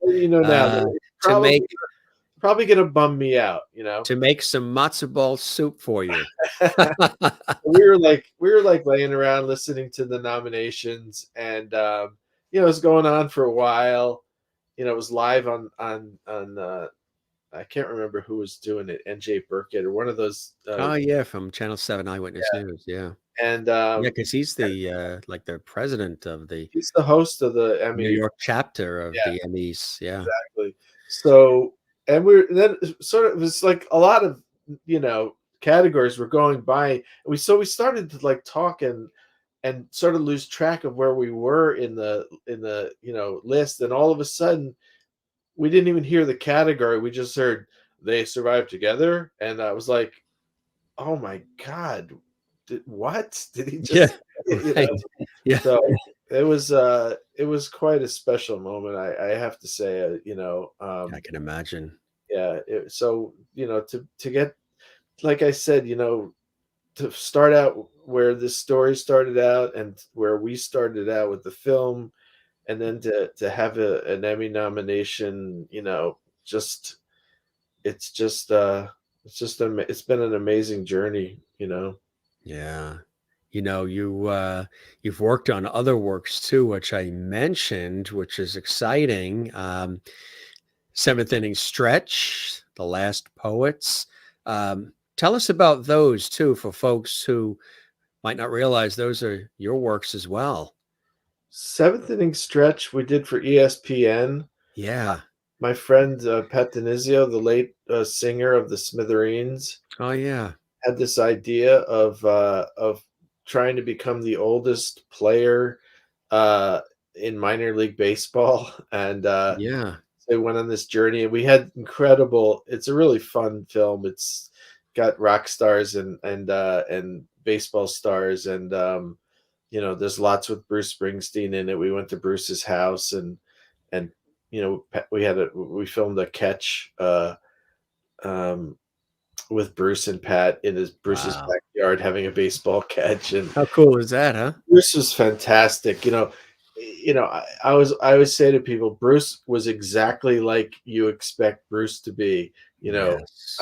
Probably going to bum me out, to make some matzo ball soup for you. we were like laying around listening to the nominations, and it was going on for a while. It was live on I can't remember who was doing it, NJ Burkett or one of those. From Channel 7 Eyewitness News. Yeah. And because he's the like the president of he's the host of the Emmy New York chapter of the Emmys. Yeah. Exactly. So, and then it was like a lot of categories were going by, and we started to like talk and sort of lose track of where we were in the list, and all of a sudden we didn't even hear the category. We just heard They Survived Together, and I was like, oh my God, what did he just yeah. So it was quite a special moment, I have to say. I can imagine. Yeah. So to get like I said, to start out where this story started out and where we started out with the film, and then to have an Emmy nomination, just it's just it's been an amazing journey, Yeah. You've worked on other works too, which I mentioned, which is exciting. Seventh Inning Stretch, The Last Poets. Tell us about those too, for folks who might not realize those are your works as well. Seventh Inning Stretch we did for ESPN. Yeah. My friend Pat Denizio, the late singer of the Smithereens, Oh yeah. had this idea of trying to become the oldest player in minor league baseball, and Yeah. they went on this journey. And we had incredible. It's a really fun film. It's got rock stars and baseball stars, and there's lots with Bruce Springsteen in it. We went to Bruce's house, and we filmed a catch um, with Bruce and Pat in Bruce's Wow. backyard having a baseball catch, and How cool is that, huh? Bruce was fantastic. I always say to people, Bruce was exactly like you expect Bruce to be. Yes.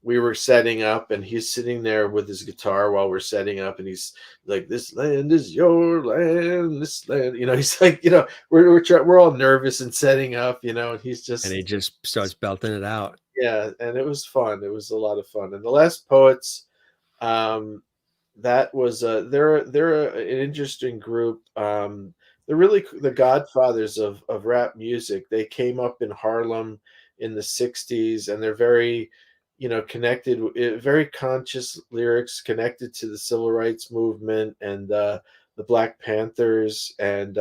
We were setting up, and he's sitting there with his guitar while we're setting up, and he's like, "This land is your land, this land." He's like, we're all nervous and setting up, and he's just, And he just starts belting it out. yeah, and it was fun. It was a lot of fun. And The Last Poets, um, that was they're an interesting group. They're really the godfathers of rap music. They came up in Harlem in the '60s, and they're very, connected, very conscious lyrics connected to the civil rights movement and the Black Panthers, and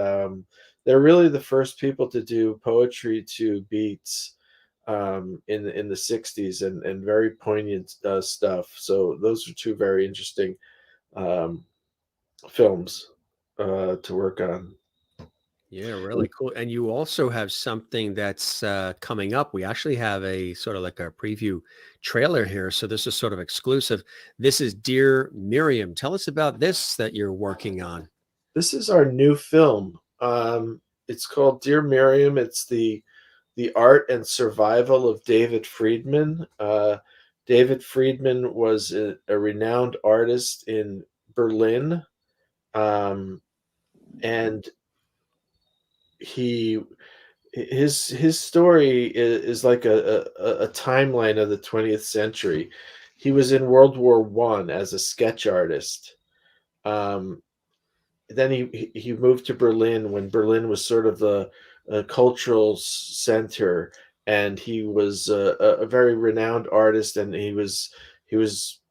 they're really the first people to do poetry to beats in the '60s, and very poignant stuff. So those are two very interesting um, films to work on. Yeah, really cool. And you also have something that's coming up. We actually have a sort of like a preview trailer here. So this is sort of exclusive. This is Dear Miriam. Tell us about this that you're working on. This is our new film. It's called Dear Miriam. It's the art and survival of David Friedman. David Friedman was a renowned artist in Berlin, and his story is like a timeline of the 20th century. He was in World War I as a sketch artist. Then he moved to Berlin when Berlin was sort of the cultural center, and he was a very renowned artist, and he was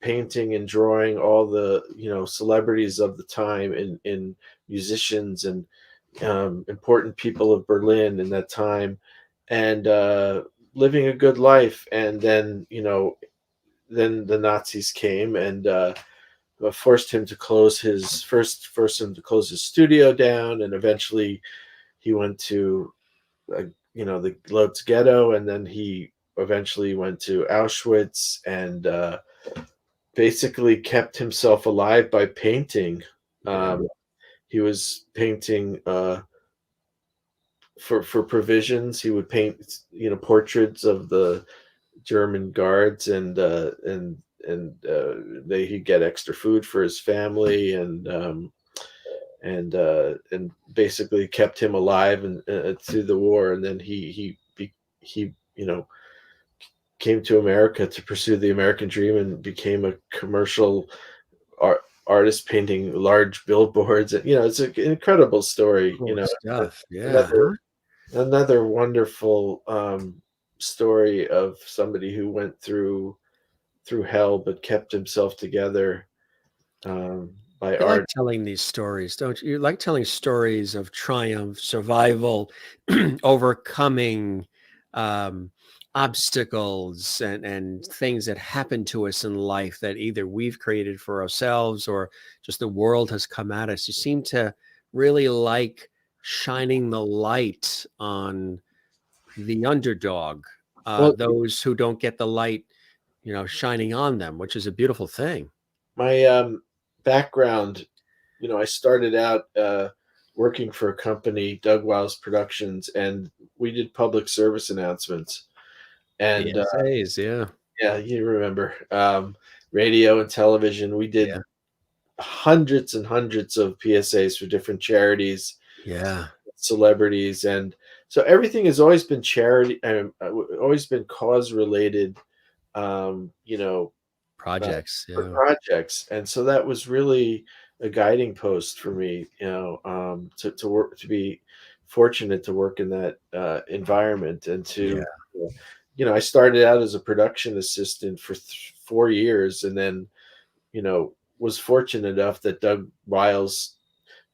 painting and drawing all the celebrities of the time, in musicians and important people of Berlin in that time, and living a good life. And then then the Nazis came and forced him to close his studio down, and eventually he went to the Lodz ghetto, and then he eventually went to Auschwitz, and basically kept himself alive by painting. He was painting for provisions. He would paint portraits of the German guards, and he'd get extra food for his family, and basically kept him alive and through the war. And then he came to America to pursue the American dream, and became a commercial artist, painting large billboards. And it's an incredible story. Cool stuff. Yeah. Another wonderful story of somebody who went through hell but kept himself together by You art. like telling these stories, don't you? You like telling stories of triumph, survival, overcoming obstacles and things that happen to us in life that either we've created for ourselves or just the world has come at us. You seem to really like shining the light on the underdog, Well, those who don't get the light shining on them, which is a beautiful thing. My background, I started out working for a company, Doug Wyles Productions, and we did public service announcements. And PSAs, yeah. yeah, you remember radio and television. We did Yeah. hundreds and hundreds of PSAs for different charities, Yeah. celebrities, and so everything has always been charity, always been cause related. You know, Projects. for Yeah. projects, and so that was really a guiding post for me. To work, to be fortunate to work in that environment, and Yeah. to I started out as a production assistant for 4 years, and then was fortunate enough that Doug Wyles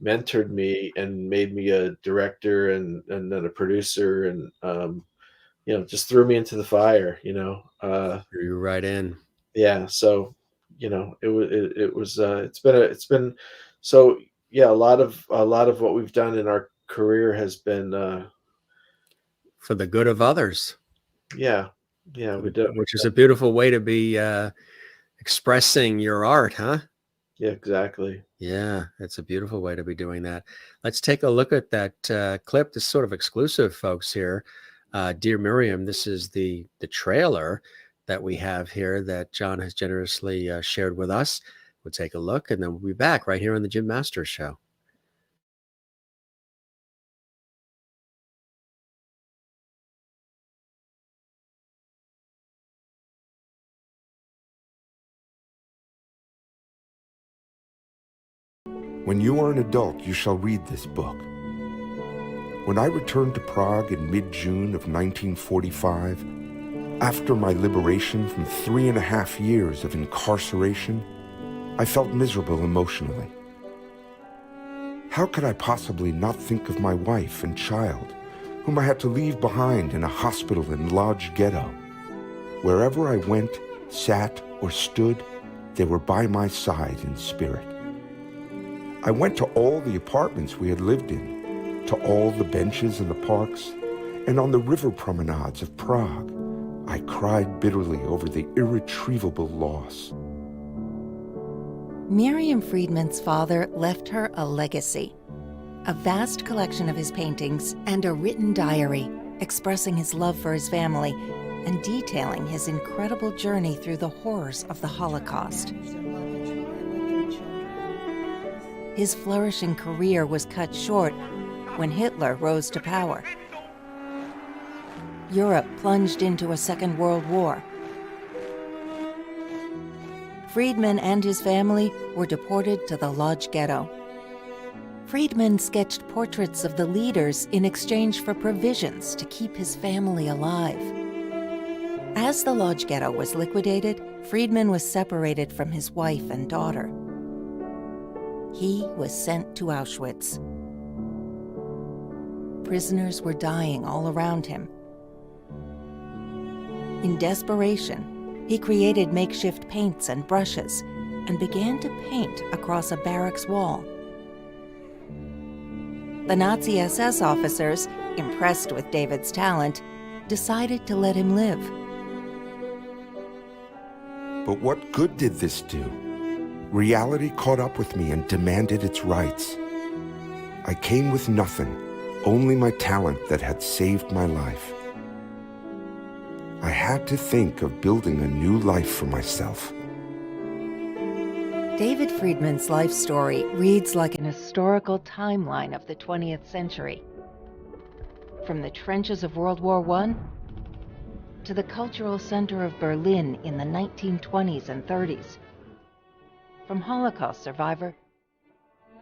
mentored me and made me a director and then a producer, and just threw me into the fire. You're right in. Yeah, so it's been so yeah, a lot of what we've done in our career has been For the good of others, yeah, we do. which is a beautiful way to be expressing your art, huh? Yeah, exactly. Yeah, it's a beautiful way to be doing that. Let's take a look at that clip. This is sort of exclusive, folks, here. Dear Miriam, this is the trailer that we have here that John has generously shared with us. We'll take a look, and then we'll be back right here on the Jim Masters Show. When you are an adult, you shall read this book. When I returned to Prague in mid-June of 1945, after my liberation from 3.5 years of incarceration, I felt miserable emotionally. How could I possibly not think of my wife and child, whom I had to leave behind in a hospital in Lodz ghetto? Wherever I went, sat, or stood, they were by my side in spirit. I went to all the apartments we had lived in, to all the benches in the parks, and on the river promenades of Prague. I cried bitterly over the irretrievable loss. Miriam Friedman's father left her a legacy, a vast collection of his paintings and a written diary expressing his love for his family and detailing his incredible journey through the horrors of the Holocaust. His flourishing career was cut short when Hitler rose to power. Europe plunged into a Second World War. Friedman and his family were deported to the Lodz ghetto. Friedman sketched portraits of the leaders in exchange for provisions to keep his family alive. As the Lodz ghetto was liquidated, Friedman was separated from his wife and daughter. He was sent to Auschwitz. Prisoners were dying all around him. In desperation, he created makeshift paints and brushes and began to paint across a barracks wall. The Nazi SS officers, impressed with David's talent, decided to let him live. But what good did this do? Reality caught up with me and demanded its rights. I came with nothing, only my talent that had saved my life. I had to think of building a new life for myself. David Friedman's life story reads like an historical timeline of the 20th century. From the trenches of World War I to the cultural center of Berlin in the 1920s and 30s. From Holocaust survivor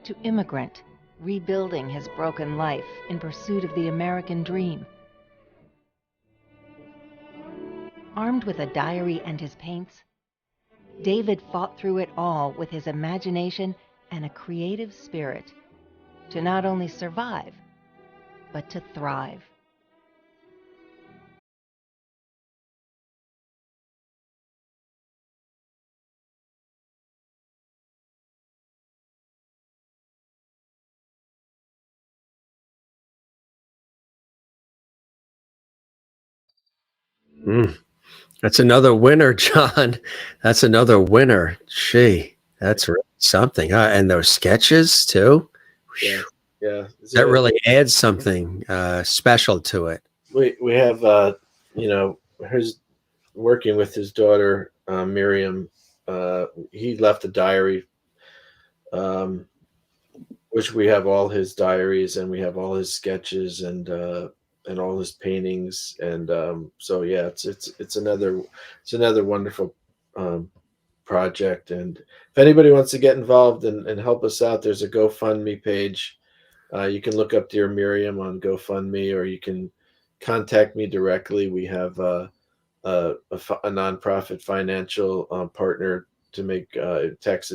to immigrant, rebuilding his broken life in pursuit of the American dream. Armed with a diary and his paints, David fought through it all with his imagination and a creative spirit to not only survive, but to thrive. That's another winner, John. That's another winner. Gee, that's really something. And those sketches too. Yeah, Whew. yeah. That So really adds something special to it. we have his working with his daughter Miriam. He left a diary, um, which we have all his diaries, and we have all his sketches and all his paintings, and so yeah, it's another wonderful um, project. And if anybody wants to get involved and help us out, there's a GoFundMe page. You can look up Dear Miriam on GoFundMe, or you can contact me directly. We have a nonprofit financial partner to make tax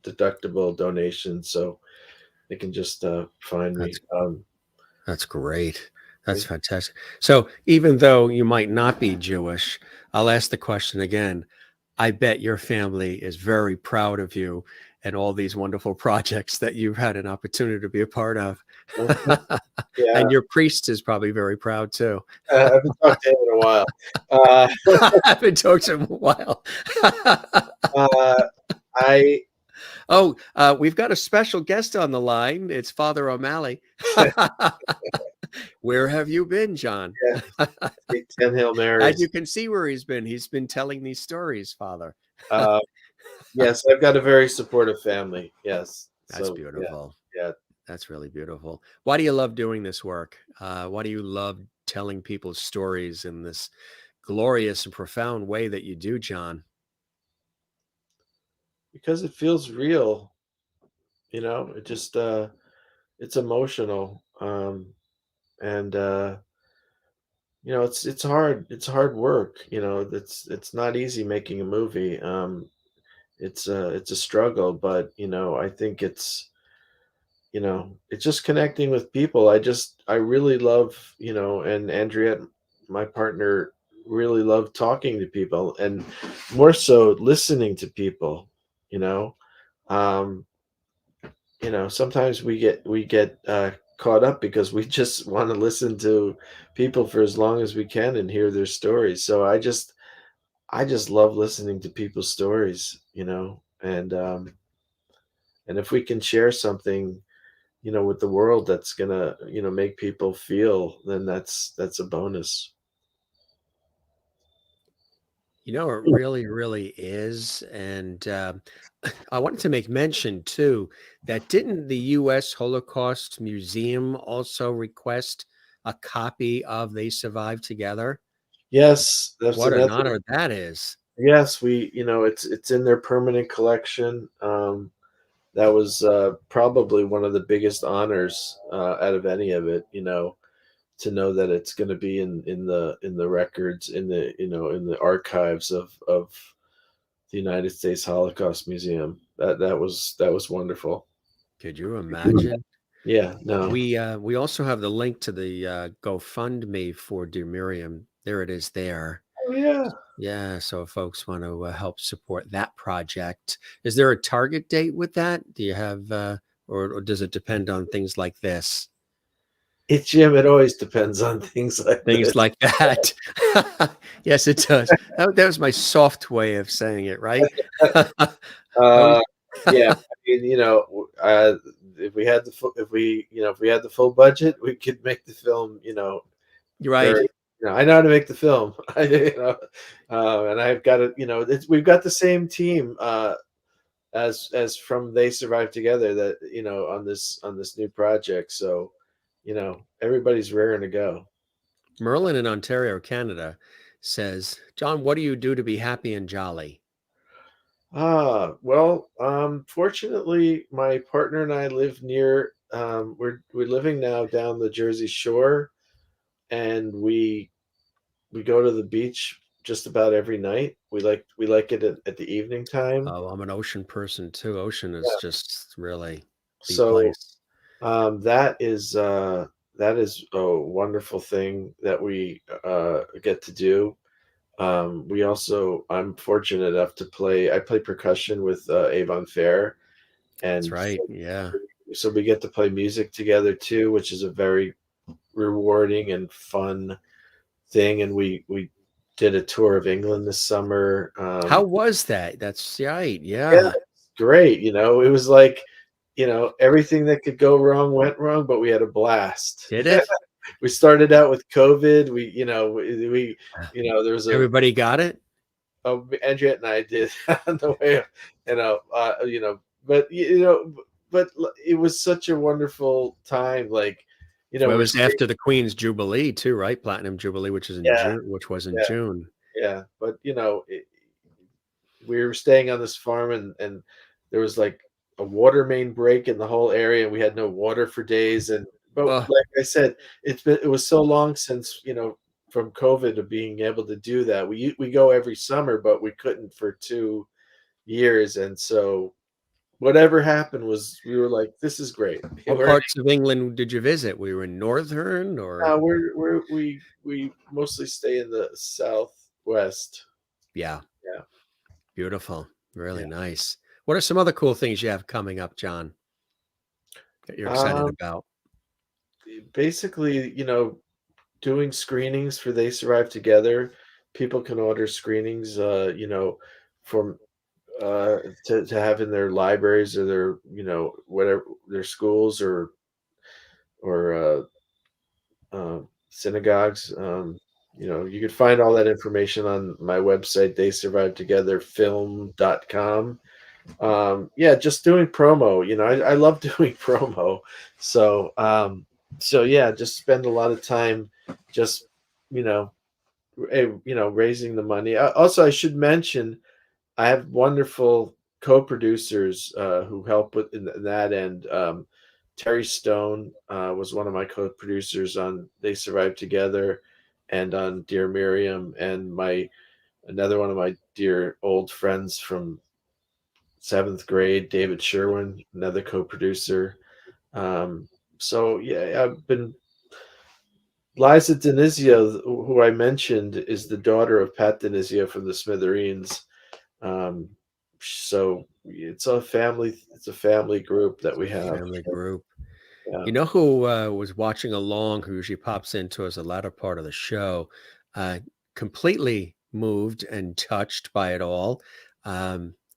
deductible donations, so they can just find me. That's great. That's fantastic. So even though you might not be Jewish, I'll ask the question again. I bet your family is very proud of you and all these wonderful projects that you've had an opportunity to be a part of. Yeah, And your priest is probably very proud too. I haven't talked to him in a while. I haven't talked to him in a while. I We've got a special guest on the line. It's Father O'Malley. Where have you been, John? Yeah, 10 Hail As Marys. you can see where he's been. He's been telling these stories, Father. Yes, I've got a very supportive family. Yes, That's so beautiful. yeah. That's really beautiful. Why do you love doing this work? Why do you love telling people's stories in this glorious and profound way that you do, John? Because it feels real. It just it's emotional. And it's hard work. It's not easy making a movie. It's a struggle, but I think it's just connecting with people. I really love, and Andriette, my partner, really love talking to people, and more so listening to people. you know um Sometimes we get caught up because we just want to listen to people for as long as we can and hear their stories. So I just love listening to people's stories, and if we can share something, with the world that's gonna, make people feel, then that's a bonus. It really, really is. And I wanted to make mention too that didn't the U.S. Holocaust Museum also request a copy of They Survived Together? Yes, that's What an another. honor that is. Yes, it's in their permanent collection. That was probably one of the biggest honors out of any of it. To know that it's going to be in the records, in the archives of the United States Holocaust Museum. That was wonderful. Could you imagine? Yeah, no. We also have the link to the GoFundMe for Dear Miriam. There it is there. Oh yeah. Yeah, so if folks want to help support that project, is there a target date with that? Do you have, or does it depend on things like this? It's Jim. It always depends on things like Things this. like that. Yes, it does. That was my soft way of saying it, right? Oh, Yeah. I mean, if we had the full budget, we could make the film. you're right. Very. I know how to make the film. And I've got it. We've got the same team as from They Survived Together, that on this new project. So, everybody's raring to go. Merlin in Ontario, Canada says, John, what do you do to be happy and jolly? Well, fortunately, my partner and I live near. We're living now down the Jersey Shore, and we go to the beach just about every night. We like it at the evening time. Oh, I'm an ocean person too. Ocean is Yeah. just really the So place. that is a wonderful thing that we get to do. I'm fortunate enough to play. I play percussion with Avon Fair, That's and right. Yeah. so we get to play music together too, which is a very rewarding and fun thing. And we did a tour of England this summer. How was that? That's right. Yeah, Yeah. it's great. You know, it was like, you know, everything that could go wrong went wrong, but we had a blast. Did it? We started out with COVID. There was Everybody got it? Andrea and I did on the way, but it was such a wonderful time. Like, Well, it was after the Queen's Jubilee too, right? Platinum Jubilee, which is in yeah, June, which was in yeah, June. yeah. But we were staying on this farm, and there was like a water main break in the whole area, and we had no water for days. But Oh, like I said, it was so long since, from COVID of being able to do that. We go every summer, but we couldn't for 2 years, and so whatever happened was, we were like, this is great. what parts of England did you visit? We were in Northern or We mostly stay in the southwest. yeah, Yeah. beautiful. Really Yeah. nice. What are some other cool things you have coming up, John, that you're excited Um, about? Basically, doing screenings for They Survive Together. People can order screenings, from to have in their libraries or their, whatever, their schools or synagogues. You could find all that information on my website, theysurvivetogetherfilm.com. Yeah, just doing promo. I love doing promo. So yeah, just spend a lot of time just, raising the money. Also, I should mention, I have wonderful co-producers who help with in that end. Terry Stone was one of my co-producers on They Survived Together and on Dear Miriam, and another one of my dear old friends from 7th grade, David Sherwin, another co-producer. So yeah, I've been Liza Denizio, who I mentioned, is the daughter of Pat Denizio from the Smithereens. So it's a family group that we have. Family group. Yeah. You know who was watching along, who usually pops into us the latter part of the show, completely moved and touched by it all.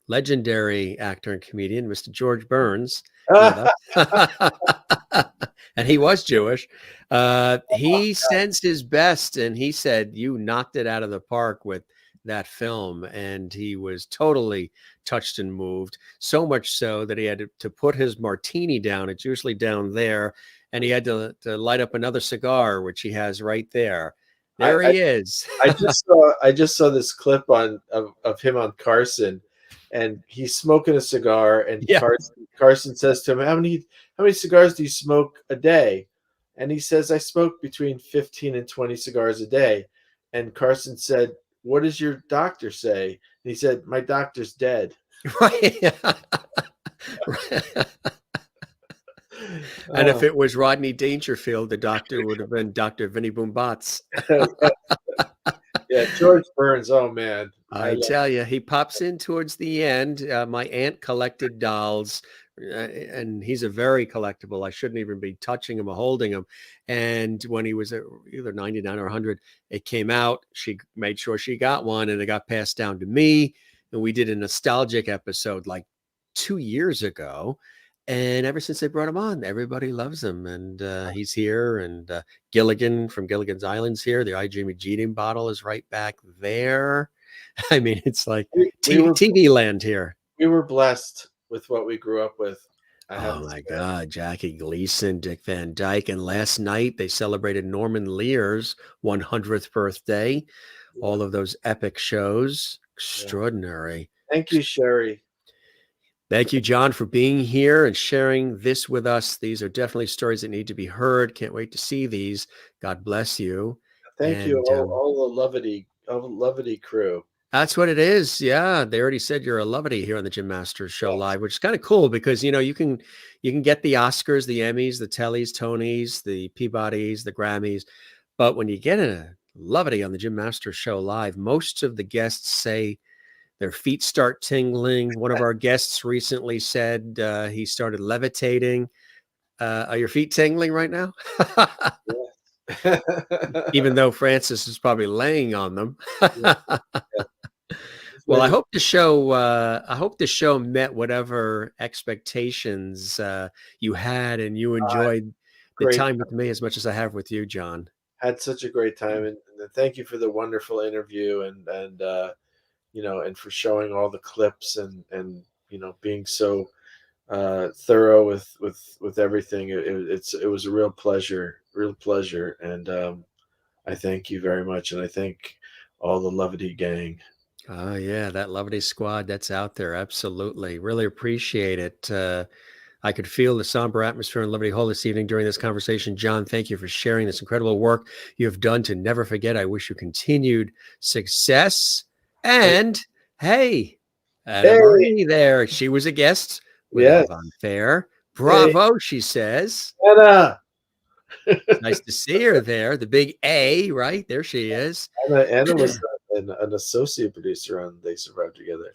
Legendary actor and comedian, Mr. George Burns, with us. And he was Jewish. He sends his best, and he said, you knocked it out of the park with that film, and he was totally touched and moved, so much so that he had to put his martini down. It's usually down there, and he had to light up another cigar, which he has right there. There he is. I just saw this clip of him on Carson, and he's smoking a cigar, and Yeah. Carson says to him, how many cigars do you smoke a day? And he says, I smoke between 15 and 20 cigars a day. And Carson said, what does your doctor say? And he said, my doctor's dead. Right. And if it was Rodney Dangerfield, the doctor would have been Dr. Vinnie Boombatz. Yeah, George Burns. Oh man, I tell you, he pops in towards the end. My aunt collected dolls, and he's a very collectible. I shouldn't even be touching him or holding him. And when he was either 99 or 100, it came out. She made sure she got one, and it got passed down to me. And we did a nostalgic episode like 2 years ago. And ever since they brought him on, everybody loves him. And he's here. And Gilligan from Gilligan's Island's here. The I. Jimmy Jeeting bottle is right back there. I mean, it's like TV land here. We were blessed with what we grew up with. Oh my God, Jackie Gleason, Dick Van Dyke. And last night they celebrated Norman Lear's 100th birthday. Yeah. All of those epic shows. Extraordinary. Yeah. Thank you, Sherry. Thank you, John, for being here and sharing this with us. These are definitely stories that need to be heard. Can't wait to see these. God bless you. Thank you, all the Lovity crew. That's what it is. Yeah, they already said you're a Lovity here on the Jim Masters Show Live, which is kind of cool because you can get the Oscars, the Emmys, the Tellys, Tonys, the Peabodys, the Grammys, but when you get a Lovity on the Jim Masters Show Live, most of the guests say their feet start tingling. One of our guests recently said he started levitating. Are your feet tingling right now? Yes. even though Francis is probably laying on them. Yeah, Well, maybe. I hope the show met whatever expectations you had, and you Uh, enjoyed the Great. time with me as much as I have with you, John. Had such a great time, and thank you for the wonderful interview, and and for showing all the clips, and being so thorough with everything. It was a real pleasure, and I thank you very much, and I thank all the Lovity gang. Oh yeah, that Lovely Squad that's out there. Absolutely. Really appreciate it. I could feel the somber atmosphere in Liberty Hall this evening during this conversation. John, thank you for sharing this incredible work you have done to never forget. I wish you continued success. And hey, Anna Hey, Marie there. She was a guest with yes, Avon Fair. hey, Bravo, she says. Anna. It's nice to see her there. The big A, right? There she is. Anna was an associate producer on They Survived Together.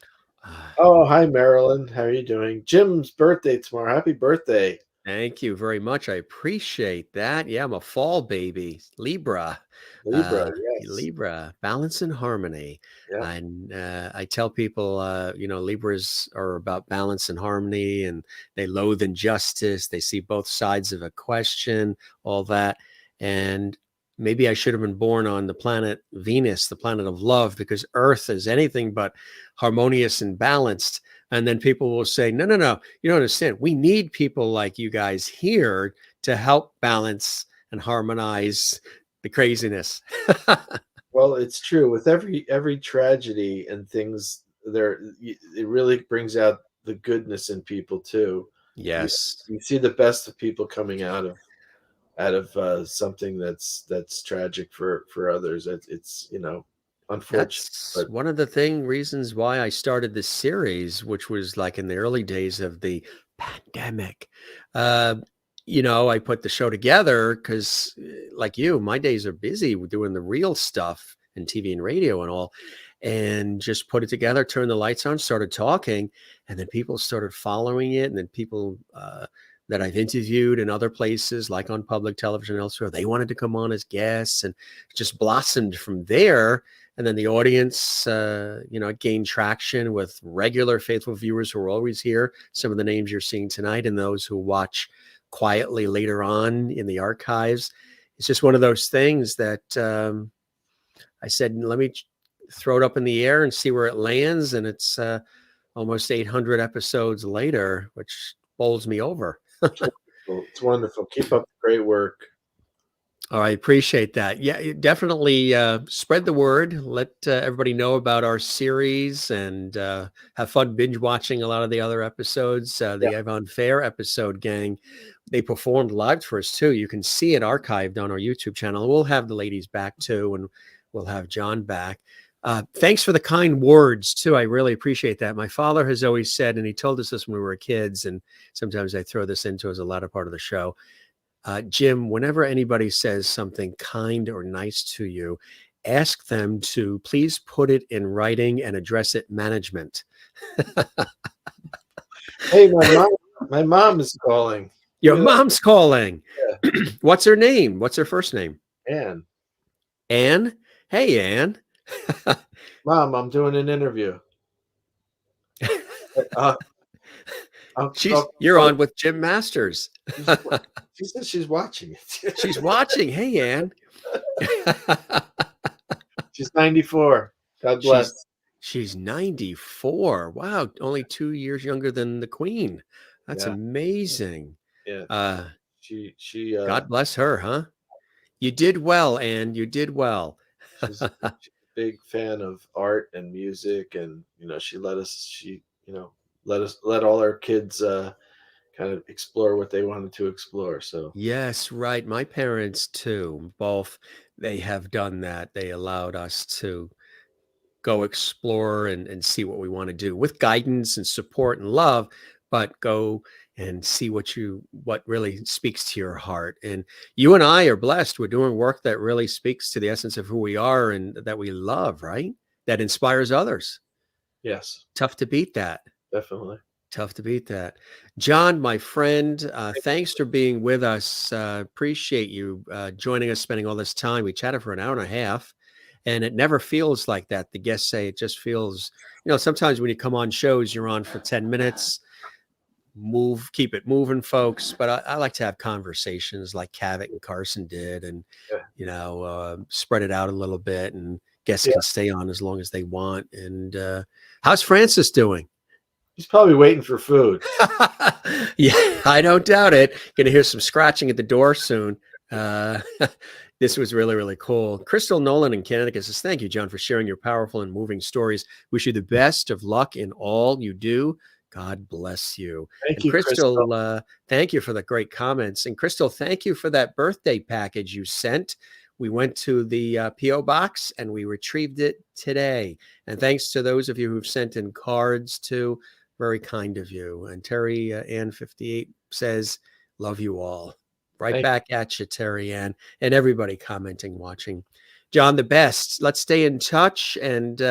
Oh, hi, Marilyn. How are you doing? Jim's birthday tomorrow. Happy birthday. Thank you very much. I appreciate that. Yeah, I'm a fall baby, Libra. Libra, yes. Libra, balance and harmony. Yeah. And I tell people, Libras are about balance and harmony, and they loathe injustice. They see both sides of a question, all that. And maybe I should have been born on the planet Venus, the planet of love, because Earth is anything but harmonious and balanced. And then people will say, no, you don't understand. We need people like you guys here to help balance and harmonize the craziness. Well, it's true. With every tragedy and things, it really brings out the goodness in people too. Yes. You see the best of people coming out of something that's tragic for others. It's unfortunate, That's but one of the reasons why I started this series, which was like in the early days of the pandemic. Uh, I put the show together because, like you, my days are busy with doing the real stuff and TV and radio and all, and just put it together, turned the lights on, started talking, and then people started following it. And then people that I've interviewed in other places, like on public television and elsewhere, they wanted to come on as guests, and it just blossomed from there. And then the audience, gained traction with regular faithful viewers who are always here. Some of the names you're seeing tonight, and those who watch quietly later on in the archives. It's just one of those things that I said, let me throw it up in the air and see where it lands. And it's almost 800 episodes later, which bowls me over. it's wonderful. Keep up the great work. Oh, I appreciate that. Yeah, definitely spread the word. Let everybody know about our series, and have fun binge watching a lot of the other episodes. The Avon Fair episode, gang, they performed live for us too. You can see it archived on our YouTube channel. We'll have the ladies back too, and we'll have John back. Thanks for the kind words too. I really appreciate that. My father has always said, and he told us this when we were kids, and sometimes I throw this into as a latter part of the show. Jim, whenever anybody says something kind or nice to you, ask them to please put it in writing and address it management. Hey, my mom is calling. Your mom's calling. Yeah. What's her name? What's her first name? Anne. Anne? Hey, Anne. Mom, I'm doing an interview. You're on with Jim Masters. She says she's watching it. She's watching. Hey, Anne. She's 94. God bless. She's 94. Wow. Only 2 years younger than the Queen. That's amazing. Yeah. She God bless her, huh? You did well, Anne. You did well. She's a big fan of art and music, and she let all our kids kind of explore what they wanted to explore. So yes, right. My parents too, both, they have done that. They allowed us to go explore and see what we want to do with guidance and support and love, but go and see what really speaks to your heart. And you and I are blessed. We're doing work that really speaks to the essence of who we are and that we love, right? That inspires others. Yes. Tough to beat that. Definitely. Tough to beat that. John, my friend, thanks for being with us. Appreciate you joining us, spending all this time. We chatted for an hour and a half, and it never feels like that. The guests say it just feels, sometimes when you come on shows, you're on for 10 minutes, keep it moving, folks. But I like to have conversations like Cavett and Carson did, and, spread it out a little bit, and guests can stay on as long as they want. And how's Francis doing? He's probably waiting for food. Yeah, I don't doubt it. Going to hear some scratching at the door soon. This was really, really cool. Crystal Nolan in Connecticut says, thank you, John, for sharing your powerful and moving stories. Wish you the best of luck in all you do. God bless you. Thank you, Crystal. Thank you for the great comments. And Crystal, thank you for that birthday package you sent. We went to the P.O. box and we retrieved it today. And thanks to those of you who've sent in cards too. Very kind of you. And Terry Ann 58 says, love you all. Right back at you, Terry Ann, and everybody commenting, watching. John, the best. Let's stay in touch, and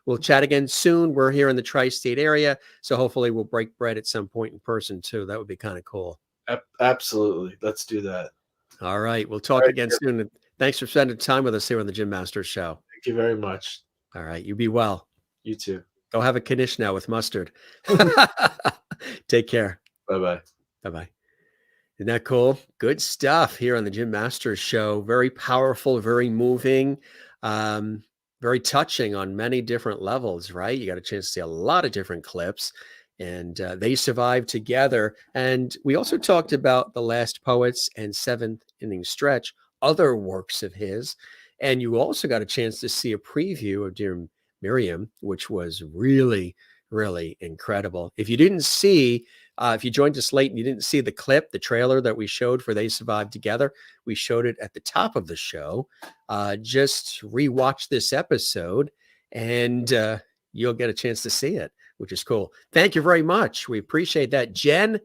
we'll chat again soon. We're here in the tri-state area, so hopefully we'll break bread at some point in person too. That would be kind of cool. Absolutely. Let's do that. All right. We'll talk again soon. And thanks for spending time with us here on the Jim Masters Show. Thank you very much. All right. You be well. You too. Go have a knish now with mustard. Take care. Bye-bye. Bye-bye. Isn't that cool? Good stuff here on the Jim Masters Show. Very powerful, very moving, very touching on many different levels, right? You got a chance to see a lot of different clips, and they survived together. And we also talked about The Last Poets and Seventh Inning Stretch, other works of his. And you also got a chance to see a preview of Dear Miriam, which was really, really incredible. If you didn't see, if you joined us late and you didn't see the clip, the trailer that we showed for They Survived Together, we showed it at the top of the show. Just rewatch this episode and you'll get a chance to see it, which is cool. Thank you very much. We appreciate that. Jen,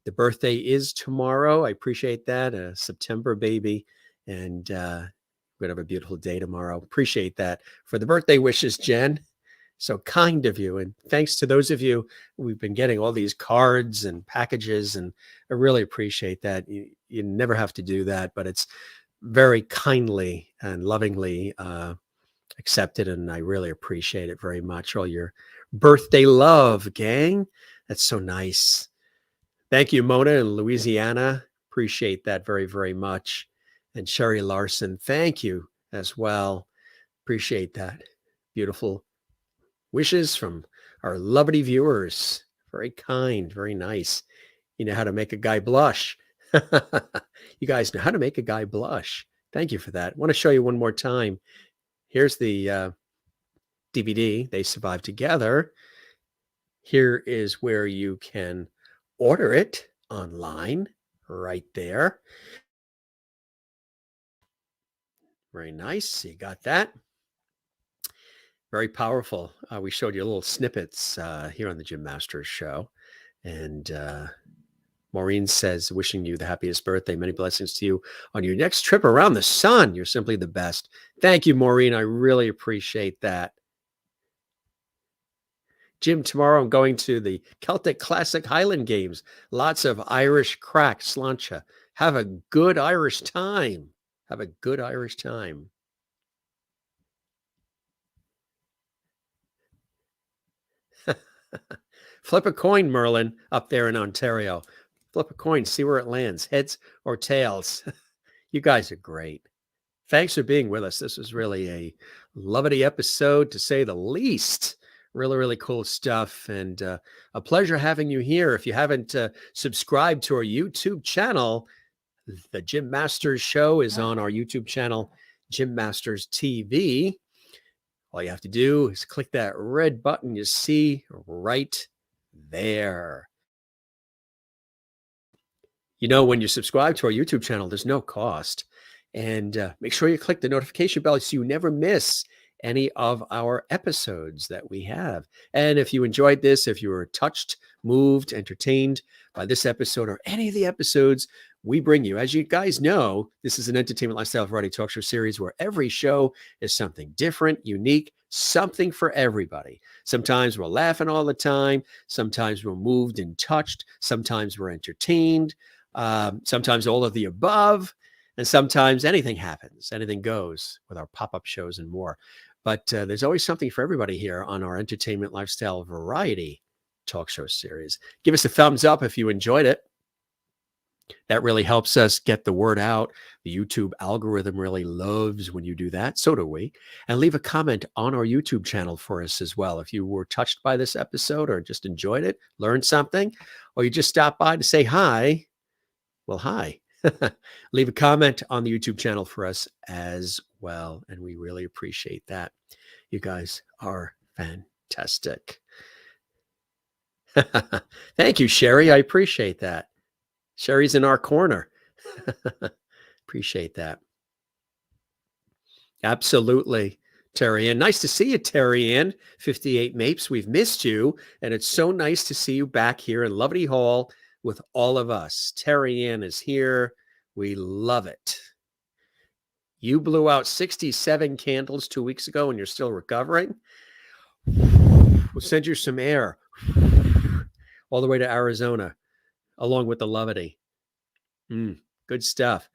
the birthday is tomorrow. I appreciate that. September baby. And we're going to have a beautiful day tomorrow. Appreciate that for the birthday wishes, Jen. So kind of you. And thanks to those of you, we've been getting all these cards and packages, and I really appreciate that. You never have to do that, but it's very kindly and lovingly accepted. And I really appreciate it very much. All your birthday love, gang. That's so nice. Thank you, Mona in Louisiana. Appreciate that very, very much. And Sherry Larson, thank you as well. Appreciate that. Beautiful wishes from our lovely viewers. Very kind, very nice. You know how to make a guy blush. You guys know how to make a guy blush. Thank you for that. I want to show you one more time. Here's the DVD, They Survived Together. Here is where you can order it online right there. Very nice. You got that. Very powerful. We showed you little snippets here on the Jim Masters Show. And Maureen says, wishing you the happiest birthday. Many blessings to you on your next trip around the sun. You're simply the best. Thank you, Maureen. I really appreciate that. Jim, tomorrow I'm going to the Celtic Classic Highland Games. Lots of Irish crack, sláinte. Have a good Irish time. Have a good Irish time. Flip a coin, Merlin, up there in Ontario. Flip a coin, see where it lands, heads or tails. You guys are great. Thanks for being with us. This was really a lovely episode, to say the least. Really, really cool stuff, and a pleasure having you here. If you haven't subscribed to our YouTube channel, the Jim Masters Show is on our YouTube channel, Jim Masters TV. All you have to do is click that red button you see right there. You know, when you subscribe to our YouTube channel, there's no cost. And make sure you click the notification bell so you never miss any of our episodes that we have. And if you enjoyed this, if you were touched, moved, entertained by this episode or any of the episodes we bring you, as you guys know, this is an entertainment lifestyle variety talk show series where every show is something different, unique, something for everybody. Sometimes we're laughing all the time. Sometimes we're moved and touched. Sometimes we're entertained. Sometimes all of the above. And sometimes anything happens, anything goes with our pop-up shows and more. But there's always something for everybody here on our entertainment lifestyle variety talk show series. Give us a thumbs up if you enjoyed it. That really helps us get the word out. The YouTube algorithm really loves when you do that. So do we. And leave a comment on our YouTube channel for us as well. If you were touched by this episode or just enjoyed it, learned something, or you just stopped by to say hi, well, hi. Leave a comment on the YouTube channel for us as well. And we really appreciate that. You guys are fantastic. Thank you, Sherry. I appreciate that. Sherry's in our corner. Appreciate that. Absolutely, Terry Ann. Nice to see you, Terry Ann. 58 Mapes. We've missed you. And it's so nice to see you back here in Lovely Hall with all of us. Terry Ann is here. We love it. You blew out 67 candles 2 weeks ago and you're still recovering. We'll send you some air all the way to Arizona, along with the Lovity. Good stuff.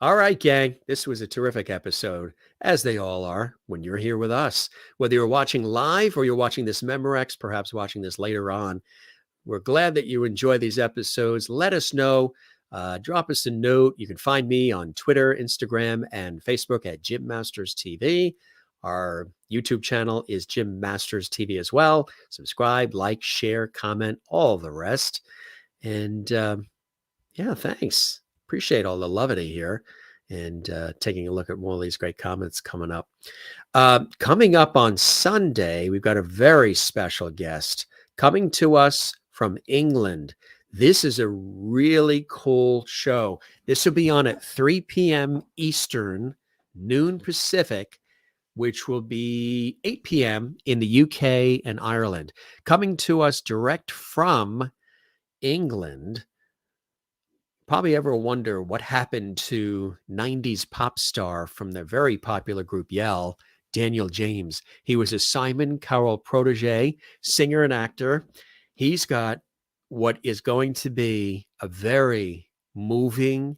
All right, gang. This was a terrific episode, as they all are when you're here with us. Whether you're watching live or you're watching this Memorex, perhaps watching this later on, we're glad that you enjoy these episodes. Let us know. Drop us a note. You can find me on Twitter, Instagram, and Facebook at Jim Masters TV. Our YouTube channel is Jim Masters TV as well. Subscribe, like, share, comment, all the rest. And yeah, thanks. Appreciate all the lovity here and taking a look at one of these great comments coming up. Coming up on Sunday, we've got a very special guest coming to us from England. This is a really cool show. This will be on at 3 p.m. Eastern, noon Pacific, which will be 8 p.m. in the UK and Ireland. Coming to us direct from England. Probably ever wonder what happened to 90s pop star from the very popular group Yell, Daniel James. He was a Simon Cowell protege, singer and actor. He's got what is going to be a very moving,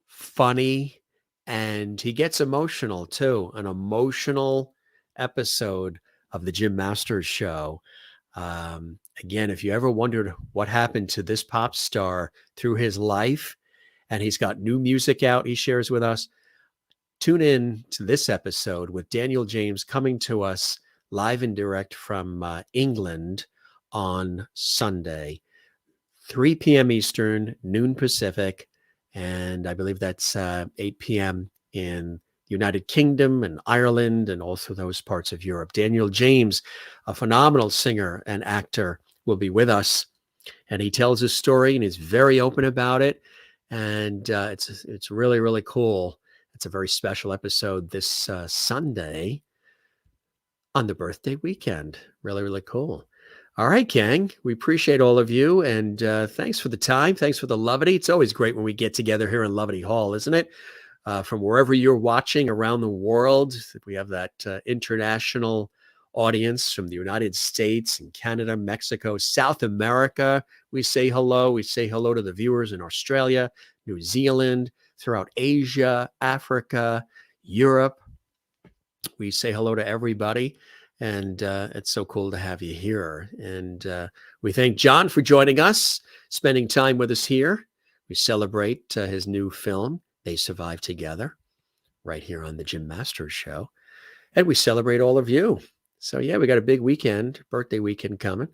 funny, and he gets emotional too, an emotional episode of the Jim Masters Show. Again, if you ever wondered what happened to this pop star through his life, and he's got new music out he shares with us, tune in to this episode with Daniel James coming to us live and direct from England on Sunday, 3 p.m. Eastern, noon Pacific, and I believe that's 8 p.m. in United Kingdom and Ireland and also those parts of Europe. Daniel James, a phenomenal singer and actor, will be with us, and he tells his story and he's very open about it, and it's really, really cool. It's a very special episode this Sunday on the birthday weekend. Really, really cool. All right, gang, we appreciate all of you, and thanks for the time. Thanks for the lovity. It's always great when we get together here in Lovity Hall, isn't it? From wherever you're watching around the world, we have that international audience from the United States and Canada, Mexico, South America. We say hello. We say hello to the viewers in Australia, New Zealand, throughout Asia, Africa, Europe. We say hello to everybody. And it's so cool to have you here. And we thank John for joining us, spending time with us here. We celebrate his new film, They Survive Together, right here on the Jim Masters Show. And we celebrate all of you. So, yeah, we got a big weekend, birthday weekend coming.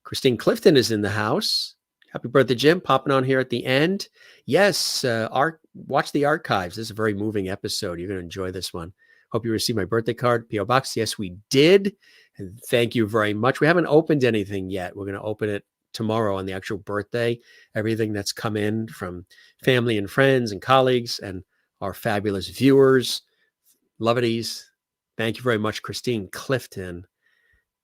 Christine Clifton is in the house. Happy birthday, Jim, popping on here at the end. Yes, watch the archives. This is a very moving episode. You're going to enjoy this one. Hope you received my birthday card, P.O. Box. Yes, we did. And thank you very much. We haven't opened anything yet. We're going to open it tomorrow on the actual birthday. Everything that's come in from family and friends and colleagues and our fabulous viewers, lovities. Thank you very much, Christine Clifton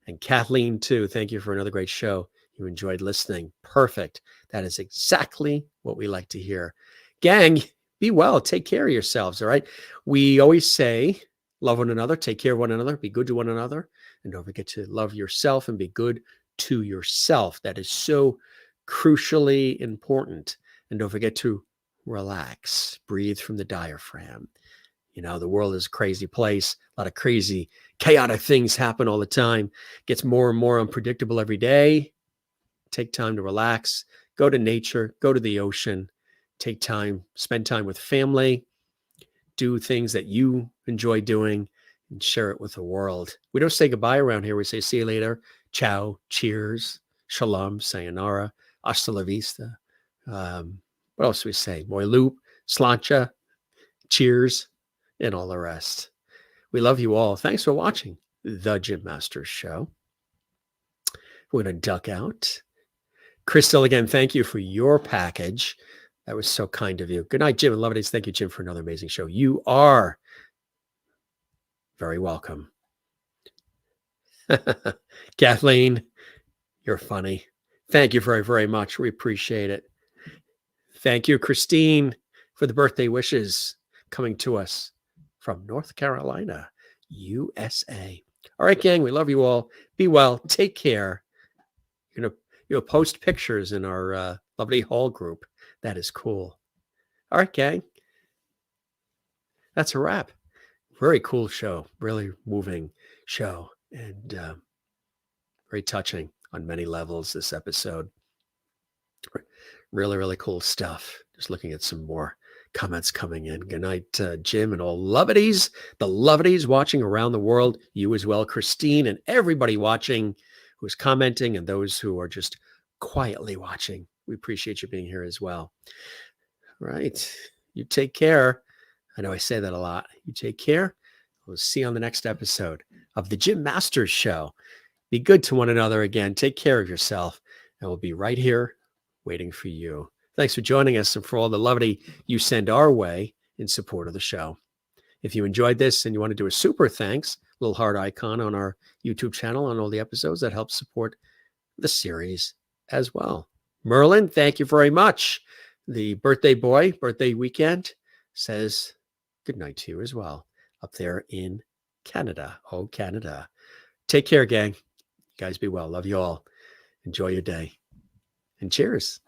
and Kathleen, too. Thank you for another great show. You enjoyed listening. Perfect. That is exactly what we like to hear. Gang, be well. Take care of yourselves, all right? We always say, Love one another, take care of one another, be good to one another, and don't forget to love yourself and be good to yourself. That is so crucially important. And don't forget to relax, breathe from the diaphragm. You know, the world is a crazy place. A lot of crazy, chaotic things happen all the time. Gets more and more unpredictable every day. Take time to relax. Go to nature. Go to the ocean. Take time, spend time with family. Do things that you enjoy doing and share it with the world. We don't say goodbye around here. We say see you later. Ciao, cheers, shalom, sayonara, hasta la vista. What else do we say? Moi loop, slancha, cheers, and all the rest. We love you all. Thanks for watching The Jim Masters Show. We're going to duck out. Crystal, again, thank you for your package. That was so kind of you. Good night, Jim and Lovelace. Thank you, Jim, for another amazing show. You are very welcome. Kathleen, you're funny. Thank you very, very much. We appreciate it. Thank you, Christine, for the birthday wishes coming to us from North Carolina, USA. All right, gang, we love you all. Be well. Take care. You'll post pictures in our lovely hall group. That is cool. All right, gang. That's a wrap. Very cool show. Really moving show. And very touching on many levels this episode. Really, really cool stuff. Just looking at some more comments coming in. Good night, Jim and all lovedies. The lovedies watching around the world. You as well, Christine, and everybody watching who's commenting and those who are just quietly watching. We appreciate you being here as well. All right. You take care. I know I say that a lot. You take care. We'll see you on the next episode of The Jim Masters Show. Be good to one another again. Take care of yourself. And we'll be right here waiting for you. Thanks for joining us and for all the lovely you send our way in support of the show. If you enjoyed this and you want to do a super thanks, little heart icon on our YouTube channel on all the episodes, that helps support the series as well. Merlin, thank you very much. The birthday boy, birthday weekend, says good night to you as well up there in Canada. Oh, Canada. Take care, gang. You guys be well. Love you all. Enjoy your day. And cheers.